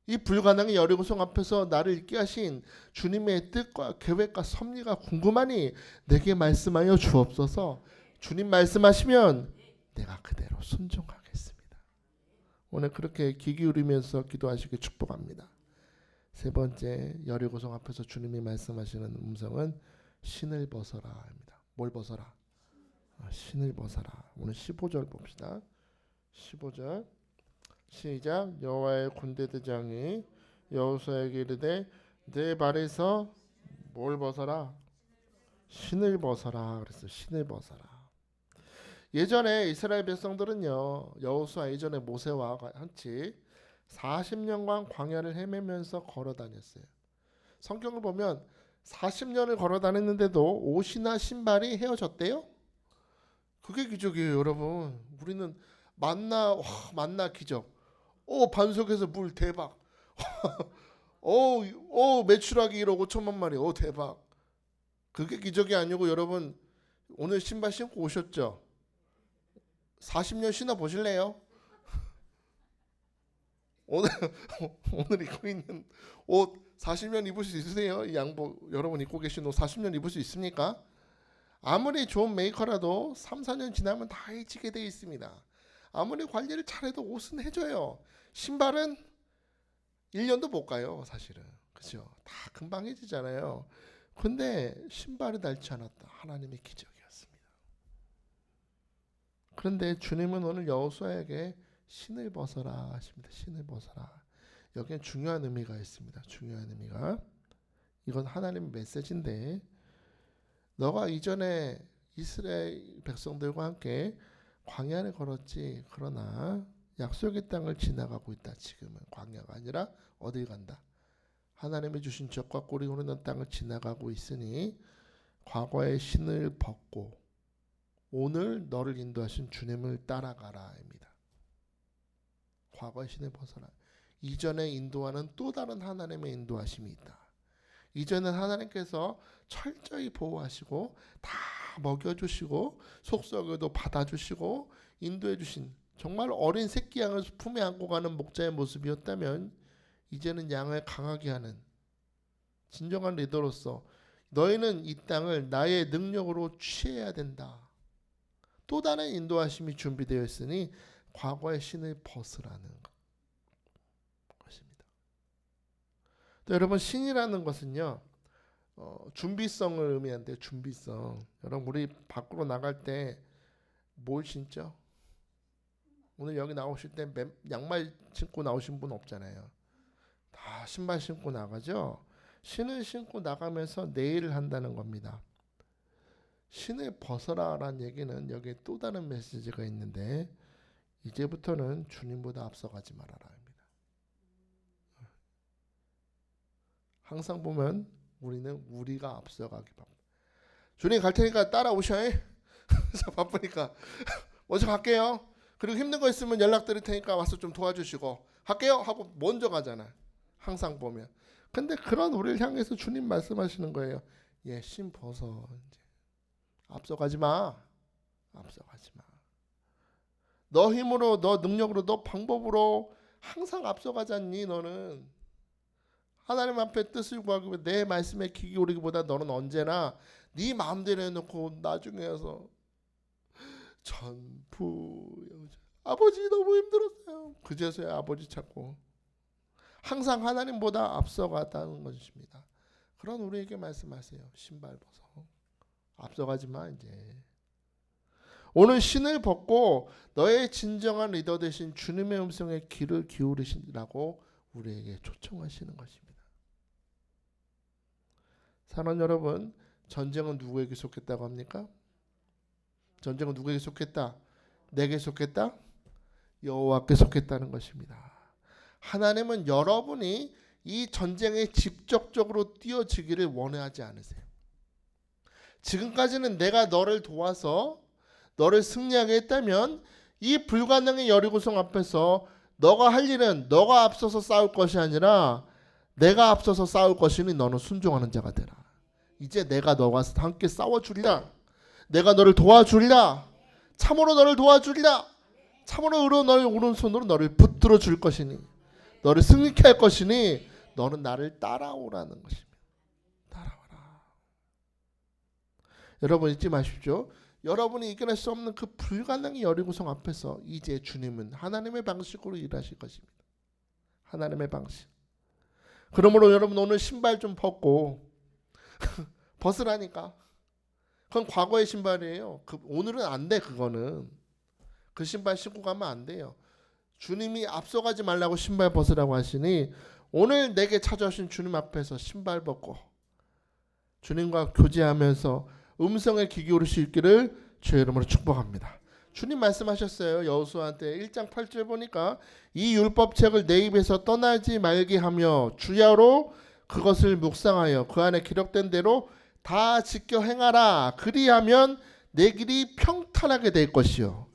이 불가능의 여리고성 앞에서 나를 있게 하신 주님의 뜻과 계획과 섭리가 궁금하니 내게 말씀하여 주옵소서. 주님 말씀하시면 내가 그대로 순종하겠습니다. 오늘 그렇게 귀 기울이면서 기도하시길 축복합니다. 세 번째, 여리고성 앞에서 주님이 말씀하시는 음성은 신을 벗어라입니다. 뭘 벗어라? 신을 벗어라. 오늘 15절 봅시다. 15절 시작. 여호와의 군대대장이 여호수아에게 이르되 내 발에서 뭘 벗어라? 신을 벗어라. 그래서 신을 벗어라. 예전에 이스라엘 백성들은요, 여호수아 이전에 모세와 같이 40년간 광야를 헤매면서 걸어 다녔어요. 성경을 보면 40년을 걸어 다녔는데도 옷이나 신발이 헤어졌대요. 그게 기적이에요, 여러분. 우리는 만나 기적. 반석에서 물 대박. 매출하기 1억 5천만 마리. 대박. 그게 기적이 아니고 여러분 오늘 신발 신고 오셨죠? 40년 신어 보실래요? 오늘 입고 있는 옷 40년 입을 수 있으세요? 이 양복 여러분 입고 계신 옷 40년 입을 수 있습니까? 아무리 좋은 메이커라도 3, 4년 지나면 다 해지게 되어 있습니다. 아무리 관리를 잘해도 옷은 해줘요. 신발은 1년도 못 가요, 사실은. 그죠? 다 금방 해지잖아요. 근데 신발이 닳지 않았다. 하나님의 기적이었습니다. 그런데 주님은 오늘 여호수아에게 신을 벗어라 하십니다. 신을 벗어라. 여기에 중요한 의미가 있습니다. 중요한 의미가. 이건 하나님의 메시지인데, 너가 이전에 이스라엘 백성들과 함께 광야를 걸었지. 그러나 약속의 땅을 지나가고 있다. 지금은 광야가 아니라 어딜 간다. 하나님이 주신 적과 꿀이 흐르는 땅을 지나가고 있으니 과거의 신을 벗고 오늘 너를 인도하신 주님을 따라가라입니다. 과거의 신을 벗어라. 이전에 인도하는 또 다른 하나님의 인도하심이 있다. 이전엔 하나님께서 철저히 보호하시고 다 먹여주시고 속썩여도 받아주시고 인도해주신 정말 어린 새끼 양을 품에 안고 가는 목자의 모습이었다면, 이제는 양을 강하게 하는 진정한 리더로서 너희는 이 땅을 나의 능력으로 취해야 된다. 또 다른 인도하심이 준비되어 있으니 과거의 신을 벗으라는 것입니다. 또 여러분, 신이라는 것은요, 준비성을 의미하는데, 준비성. 여러분, 우리 밖으로 나갈 때 뭘 신죠? 오늘 여기 나오실 때 양말 신고 나오신 분 없잖아요. 다 신발 신고 나가죠. 신을 신고 나가면서 내일을 한다는 겁니다. 신을 벗어라라는 얘기는 여기에 또 다른 메시지가 있는데, 이제부터는 주님보다 앞서가지 말아라 합니다. 항상 보면 우리는 우리가 앞서가기 바빠. 주님 갈 테니까 따라오셔. 바쁘니까 먼저 갈게요. 그리고 힘든 거 있으면 연락드릴 테니까 와서 좀 도와주시고 갈게요 하고 먼저 가잖아. 항상 보면. 근데 그런 우리를 향해서 주님 말씀하시는 거예요. 예, 신 벗어. 이제 앞서가지 마. 앞서가지 마. 너 힘으로, 너 능력으로, 너 방법으로 항상 앞서가지 않니? 너는 하나님 앞에 뜻을 구하기 위해 내 말씀에 귀 기울이기보다 너는 언제나 네 마음대로 해놓고 나중에 와서 전부 아버지 너무 힘들었어요. 그제서야 아버지 찾고 항상 하나님보다 앞서가다는 것입니다. 그런 우리에게 말씀하세요. 신발 벗어. 앞서가지 마 이제. 오늘 신을 벗고 너의 진정한 리더 되신 주님의 음성에 귀를 기울이시라고 우리에게 초청하시는 것입니다. 사랑하는 여러분, 전쟁은 누구에게 속했다고 합니까? 전쟁은 누구에게 속했다? 내게 속했다? 여호와께 속했다는 것입니다. 하나님은 여러분이 이 전쟁에 직접적으로 뛰어지기를 원하지 않으세요. 지금까지는 내가 너를 도와서 너를 승리하게 했다면 이 불가능의 여리고성 앞에서 너가 할 일은 너가 앞서서 싸울 것이 아니라 내가 앞서서 싸울 것이니 너는 순종하는 자가 되라. 이제 내가 너와 함께 싸워주리라. 내가 너를 도와주리라. 참으로 너를 도와주리라. 참으로 너의 오른손으로 너를 붙들어 줄 것이니 너를 승리케 할 것이니 너는 나를 따라오라는 것입니다. 따라와라. 여러분 잊지 마십시오. 여러분이 이겨낼 수 없는 그 불가능의 여리고성 앞에서 이제 주님은 하나님의 방식으로 일하실 것입니다. 하나님의 방식. 그러므로 여러분 오늘 신발 좀 벗고 벗으라니까. 그건 과거의 신발이에요. 오늘은 안 돼. 그거는 그 신발 신고 가면 안 돼요. 주님이 앞서가지 말라고 신발 벗으라고 하시니 오늘 내게 찾아오신 주님 앞에서 신발 벗고 주님과 교제하면서 음성에 귀 기울일 수 있기를 주의 이름으로 축복합니다. 주님 말씀하셨어요. 여호수아한테 1장 8절 보니까 이 율법책을 내 입에서 떠나지 말게 하며 주야로 그것을 묵상하여 그 안에 기록된 대로 다 지켜 행하라. 그리하면 내 길이 평탄하게 될 것이요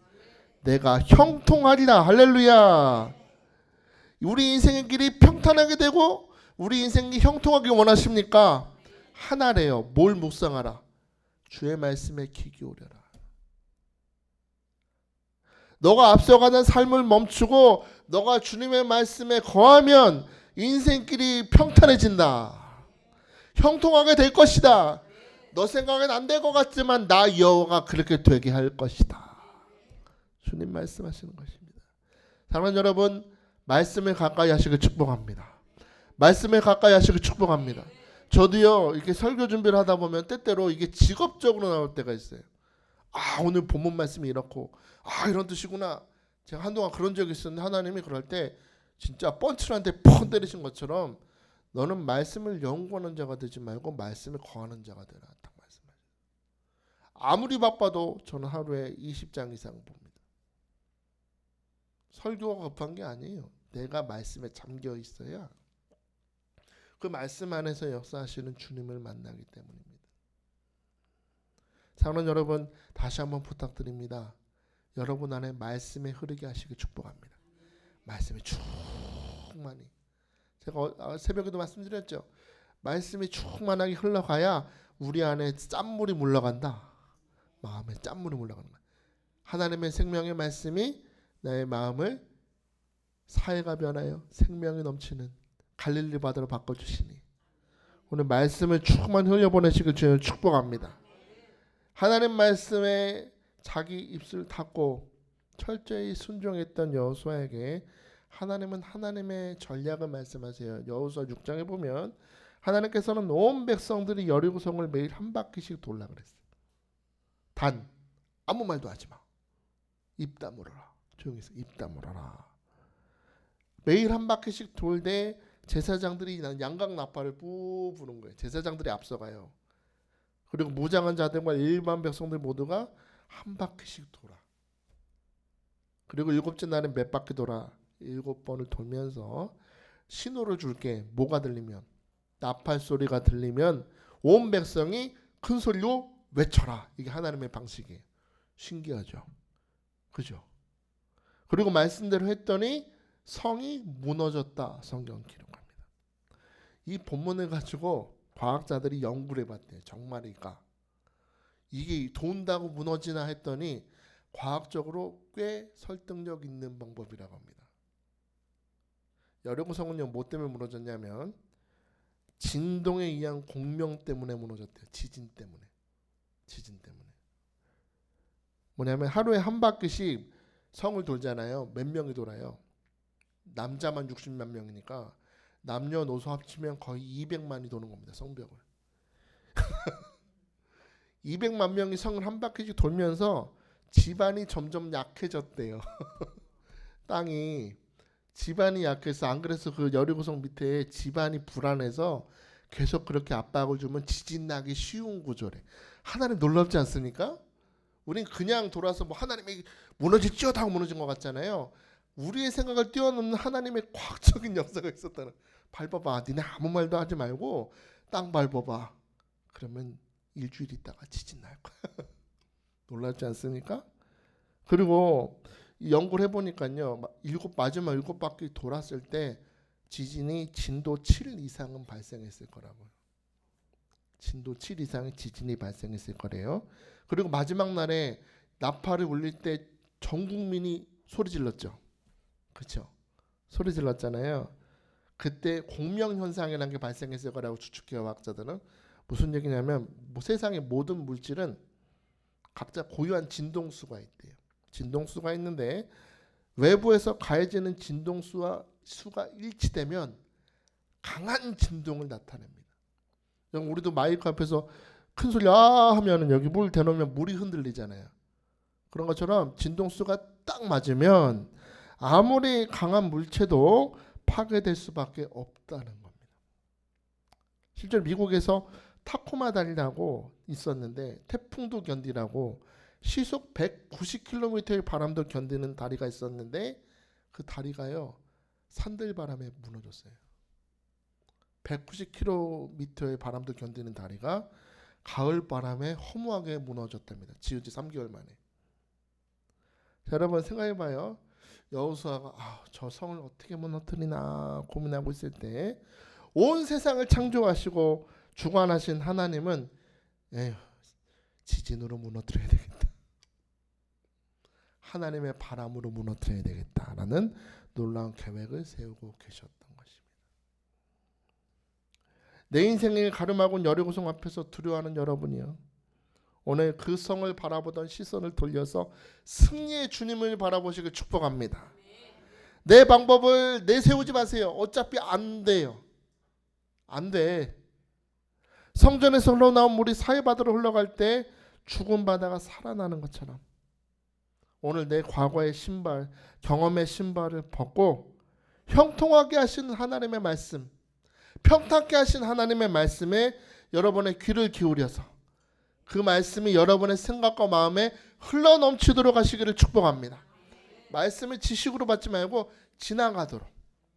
내가 형통하리라. 할렐루야. 우리 인생의 길이 평탄하게 되고 우리 인생이 형통하길 원하십니까? 하나래요. 뭘 묵상하라? 주의 말씀에 귀 기울여라. 너가 앞서가는 삶을 멈추고 너가 주님의 말씀에 거하면 인생길이 평탄해진다. 형통하게 될 것이다. 너 생각엔 안 될 것 같지만 나 여호와가 그렇게 되게 할 것이다. 주님 말씀하시는 것입니다. 사랑하는 여러분, 말씀에 가까이 하시길 축복합니다. 말씀에 가까이 하시길 축복합니다. 저도요 이렇게 설교 준비를 하다 보면 때때로 이게 직업적으로 나올 때가 있어요. 오늘 본문 말씀이 이렇고 이런 뜻이구나. 제가 한동안 그런 적이 있었는데 하나님이 그럴 때 진짜 펀치한테 펑 때리신 것처럼 너는 말씀을 연구하는 자가 되지 말고 말씀을 거하는 자가 되라. 딱 말씀하세요. 아무리 바빠도 저는 하루에 20장 이상 봅니다. 설교가 급한 게 아니에요. 내가 말씀에 잠겨 있어야 그 말씀 안에서 역사하시는 주님을 만나기 때문입니다. 사랑하는 여러분, 다시 한번 부탁드립니다. 여러분 안에 말씀에 흐르게 하시길 축복합니다. 말씀이 충만히, 제가 새벽에도 말씀드렸죠. 말씀이 충만하게 흘러가야 우리 안에 짠물이 물러간다. 마음에 짠물이 물러가는 거야. 하나님의 생명의 말씀이 나의 마음을 사해가 변하여 생명이 넘치는 갈릴리 바다로 바꿔주시니 오늘 말씀을 충만히 흘려보내시길 주님을 축복합니다. 하나님 말씀에 자기 입술 닫고 철저히 순종했던 여호수아에게 하나님은 하나님의 전략을 말씀하세요. 여호수아 6장에 보면 하나님께서는 온 백성들이 여리고성을 매일 한 바퀴씩 돌라 그랬어요. 단 아무 말도 하지 마. 입 다물어라. 조용히 해서 입 다물어라. 매일 한 바퀴씩 돌되 제사장들이 양각 나팔을 뿌 부는 거예요. 제사장들이 앞서가요. 그리고 무장한 자들과 일반 백성들 모두가 한 바퀴씩 돌아. 그리고 일곱째 날은 몇 바퀴 돌아. 7번을 돌면서 신호를 줄게. 뭐가 들리면, 나팔 소리가 들리면 온 백성이 큰 소리로 외쳐라. 이게 하나님의 방식이에요. 신기하죠? 그죠? 그리고 말씀대로 했더니 성이 무너졌다. 성경 기록합니다. 이 본문을 가지고 과학자들이 연구를 해봤대요. 정말일까? 이게 돈다고 무너지나 했더니 과학적으로 꽤 설득력 있는 방법이라고 합니다. 여리고성은요, 뭐 때문에 무너졌냐면 진동에 의한 공명 때문에 무너졌대요. 지진 때문에. 뭐냐면 하루에 한 바퀴씩 성을 돌잖아요. 몇 명이 돌아요? 남자만 60만 명이니까 남녀노소 합치면 거의 200만이 도는 겁니다. 성벽을. 200만 명이 성을 한 바퀴씩 돌면서 지반이 점점 약해졌대요. 땅이 지반이 약해서, 안 그래서 그 여리고성 밑에 지반이 불안해서 계속 그렇게 압박을 주면 지진 나기 쉬운 구조래. 하나님 놀랍지 않습니까? 우린 그냥 돌아서 뭐 하나님이 무너지죠 하고 무너진 것 같잖아요. 우리의 생각을 뛰어넘는 하나님의 과학적인 역사가 있었다는. 밟아봐. 니네 아무 말도 하지 말고 땅 밟아봐. 그러면 일주일 있다가 지진 날 거야. 놀랍지 않습니까? 그리고 연구를 해보니까요, 마지막 7바퀴 돌았을 때 지진이 진도 7 이상은 발생했을 거라고요. 진도 7 이상의 지진이 발생했을 거래요. 그리고 마지막 날에 나팔을 울릴 때 전 국민이 소리 질렀죠. 그렇죠? 소리 질렀잖아요. 그때 공명 현상이라는 게 발생했을 거라고 추측해요. 과학자들은. 무슨 얘기냐면 세상의 모든 물질은 각자 고유한 진동수가 있대요. 진동수가 있는데 외부에서 가해지는 진동수와 수가 일치되면 강한 진동을 나타냅니다. 우리도 마이크 앞에서 큰 소리 하면은 여기 물 대놓으면 물이 흔들리잖아요. 그런 것처럼 진동수가 딱 맞으면 아무리 강한 물체도 파괴될 수밖에 없다는 겁니다. 실제로 미국에서 타코마 다리라고 있었는데 태풍도 견디라고 시속 190km의 바람도 견디는 다리가 있었는데 그 다리가요, 산들바람에 무너졌어요. 190km의 바람도 견디는 다리가 가을 바람에 허무하게 무너졌답니다. 지은 지 3개월 만에. 자, 여러분 생각해봐요. 여호수아가 저 성을 어떻게 무너뜨리나 고민하고 있을 때 온 세상을 창조하시고 주관하신 하나님은 지진으로 무너뜨려야 되겠다. 하나님의 바람으로 무너뜨려야 되겠다라는 놀라운 계획을 세우고 계셨던 것입니다. 내 인생을 가름하고 여리고성 앞에서 두려워하는 여러분이요, 오늘 그 성을 바라보던 시선을 돌려서 승리의 주님을 바라보시길 축복합니다. 내 방법을 내세우지 마세요. 어차피 안 돼요. 안 돼. 성전에서 흘러나온 물이 사해바다로 흘러갈 때 죽은 바다가 살아나는 것처럼 오늘 내 과거의 신발, 경험의 신발을 벗고 형통하게 하시는 하나님의 말씀, 평탄케 하신 하나님의 말씀에 여러분의 귀를 기울여서 그 말씀이 여러분의 생각과 마음에 흘러넘치도록 하시기를 축복합니다. 말씀을 지식으로 받지 말고 지나가도록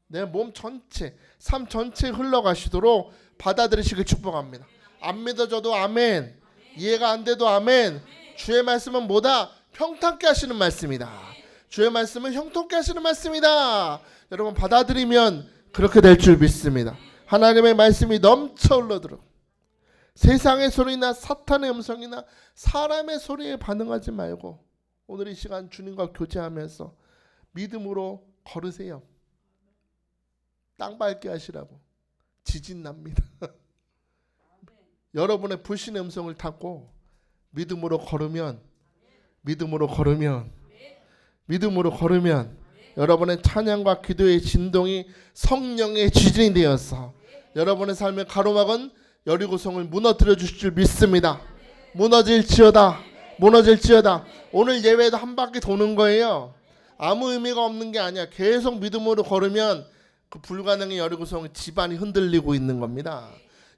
내 몸 전체, 삶 전체에 흘러가시도록 받아들이시길 축복합니다. 안 믿어져도 아멘, 이해가 안 돼도 아멘. 주의 말씀은 뭐다? 평탄케 하시는 말씀이다. 주의 말씀은 형통케 하시는 말씀이다. 여러분 받아들이면 그렇게 될 줄 믿습니다. 하나님의 말씀이 넘쳐 흘러들어 세상의 소리나 사탄의 음성이나 사람의 소리에 반응하지 말고 오늘 이 시간 주님과 교제하면서 믿음으로 걸으세요. 땅 밟게 하시라고. 지진 납니다. 여러분의 불신의 음성을 타고 믿음으로 걸으면 여러분의 찬양과 기도의 진동이 성령의 지진이 되어서 여러분의 삶의 가로막은 여리고성을 무너뜨려 주실 줄 믿습니다. 무너질지어다. 오늘 예배도 한 바퀴 도는 거예요. 아무 의미가 없는 게 아니야. 계속 믿음으로 걸으면 그 불가능의 여리고성 집안이 흔들리고 있는 겁니다.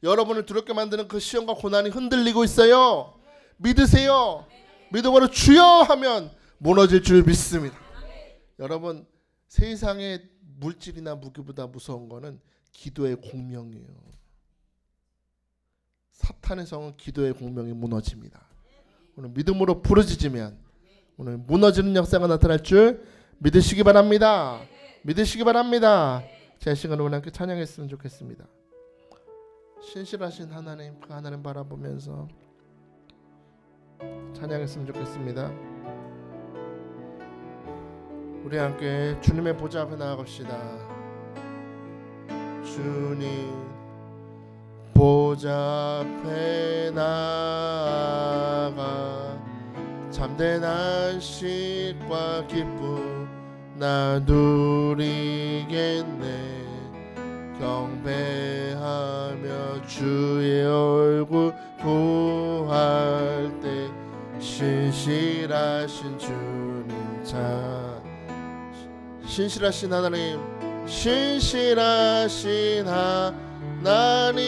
여러분을 두렵게 만드는 그 시험과 고난이 흔들리고 있어요. 믿으세요. 믿음으로 주여 하면 무너질 줄 믿습니다. 여러분 세상의 물질이나 무기보다 무서운 거는 기도의 공명이에요. 사탄의 성은 기도의 공명이 무너집니다. 오늘 믿음으로 부르짖으면 오늘 무너지는 역사가 나타날 줄 믿으시기 바랍니다. 제 시간을 오늘 함께 찬양했으면 좋겠습니다. 신실하신 하나님, 그 하나님 바라보면서 찬양했으면 좋겠습니다. 우리 함께 주님의 보좌 앞에 나아갑시다. 주님 보좌 앞에 나아가 참된 안식과 기쁨 나 누리겠네. 경배하며 주의 얼굴 구할 때 신실하신 주님 신실하신 하나님, 신실하신 하나님,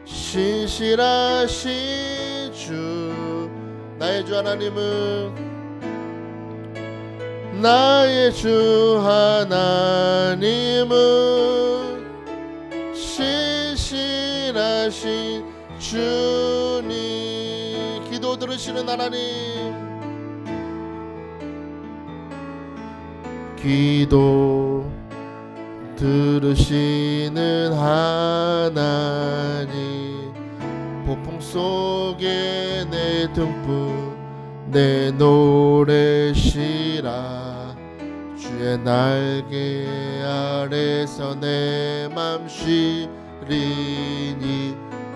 신실하신 주 나의 주 하나님은 나의 주 하나님은 신실하신 주님 기도 들으시는 하나님 기도 들으시는 하나님 폭풍 속에 내 등불 내 노래시라 주의 날개 아래서 내 맘 쉬리니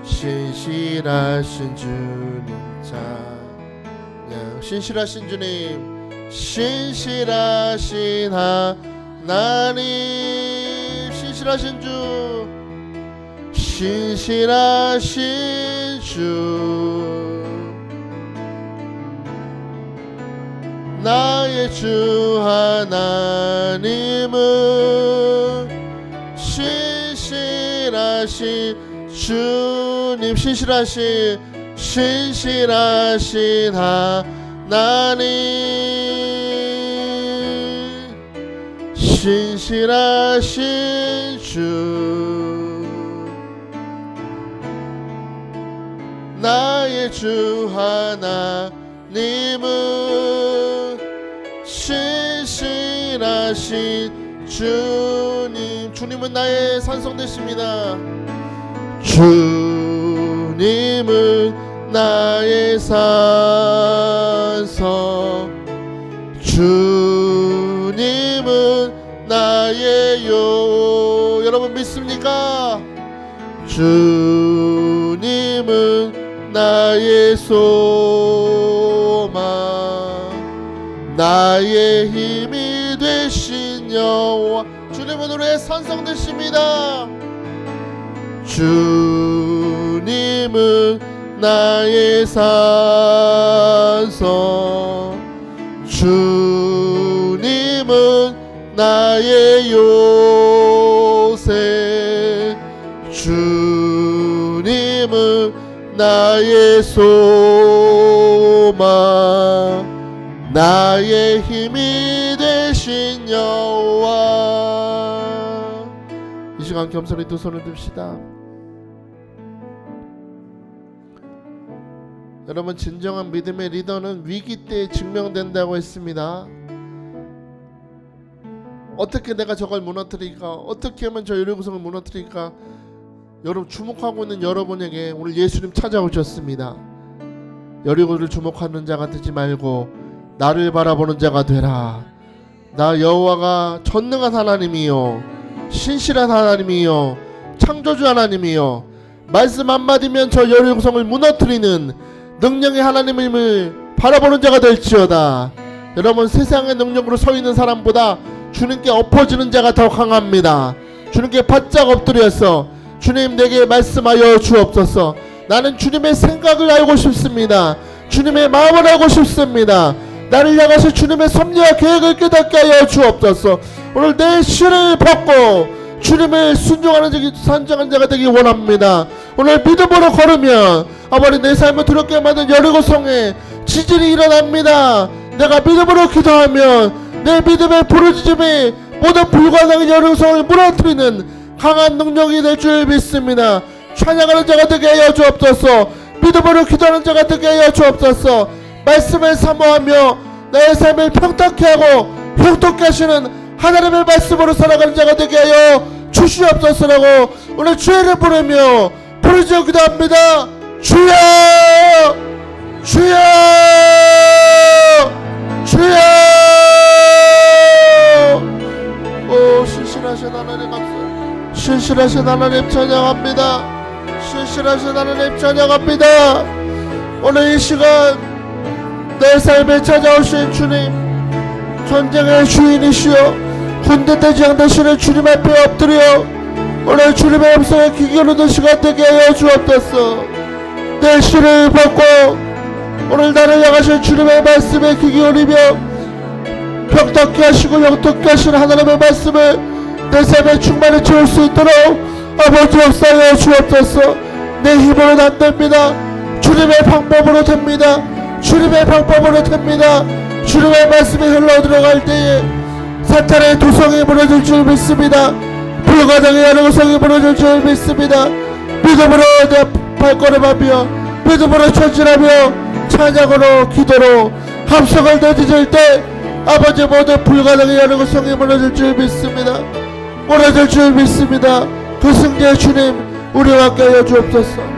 신실하신 주님 찬양 신실하신 주님 신실하신 하나님 신실하신 주 신실하신 주 나의 주 하나님은 신실하신 주님 신실하신 하나님 신실하신 주 나의 주 하나님은 신실하신 주님 주님은 나의 산성 되십니다. 주님은 나의 산성 주님은 나의 요 여러분 믿습니까? 주님은 나의 소망 나의 힘이 되신 여호와 주님은 우리의 산성 되십니다. 주님은 주님은 나의 산성, 주님은 나의 요새, 주님은 나의 소망, 나의 힘이 되신 여호와. 이 시간 겸손히 두 손을 듭시다. 여러분, 진정한 믿음의 리더는 위기 때 증명된다고 했습니다. 어떻게 내가 저걸 무너뜨릴까? 어떻게 하면 저 여리고성을 무너뜨릴까? 여러분, 주목하고 있는 여러분에게 오늘 예수님 찾아오셨습니다. 여리고를 주목하는 자가 되지 말고 나를 바라보는 자가 되라. 나 여호와가 전능한 하나님이요, 신실한 하나님이요, 창조주 하나님이요, 말씀 한마디면 저 여리고성을 무너뜨리는 능력의 하나님을 바라보는 자가 될지어다. 여러분, 세상의 능력으로 서 있는 사람보다 주님께 엎어지는 자가 더 강합니다. 주님께 바짝 엎드려서 주님, 내게 말씀하여 주옵소서. 나는 주님의 생각을 알고 싶습니다. 주님의 마음을 알고 싶습니다. 나를 향하여 주님의 섭리와 계획을 깨닫게 하여 주옵소서. 오늘 내 실을 벗고 주님을 순종하는 자기, 산정한 자가 되기 원합니다. 오늘 믿음으로 걸으면 아버지, 내 삶을 두렵게 만든 여리고성에 지진이 일어납니다. 내가 믿음으로 기도하면 내 믿음의 부르짖음이 모든 불가능한 여리고성을 무너뜨리는 강한 능력이 될 줄 믿습니다. 찬양하는 자가 되게 하여 주옵소서. 믿음으로 기도하는 자가 되게 하여 주옵소서. 말씀을 사모하며 나의 삶을 평탁케 하고 형통케 하시는 하나님의 말씀으로 살아가는 자가 되게 하여 주시옵소서라고 오늘 주의를 부르며 부르짖어 기도합니다. 주여, 주여, 주여. 오, 신실하신 하나님 감사, 신실하신 하나님 찬양합니다. 신실하신 하나님 찬양합니다. 오늘 이 시간 내 삶에 찾아오신 주님, 전쟁의 주인이시여 군대 대장 되시는 주님 앞에 엎드려 오늘 주님의 음성에 귀 기울이는 시간 되게 하여 주옵소서. 내 실을 벗고 오늘 나를 향하신 주님의 말씀에 귀 기울이며 평탁케 하시고 영통케 하시는 하나님의 말씀을 내 삶에 충만히 채울 수 있도록 아버지 역사하여 주옵소서. 내 힘으로는 안 됩니다. 주님의 방법으로 됩니다. 주님의 방법으로 됩니다. 주님의 말씀이 흘러들어갈 때에 사탄의 도성이 무너질 줄 믿습니다. 불가능의 여리고성이 무너질 줄 믿습니다. 믿음으로 내 발걸음하며 믿음으로 전진하며 찬양으로 기도로 함성을 내짖을 때 아버지, 모든 불가능의 여리고성이 무너질 줄 믿습니다. 무너질 줄 믿습니다. 그 승리의 주님, 우리와 함께 하여 주옵소서.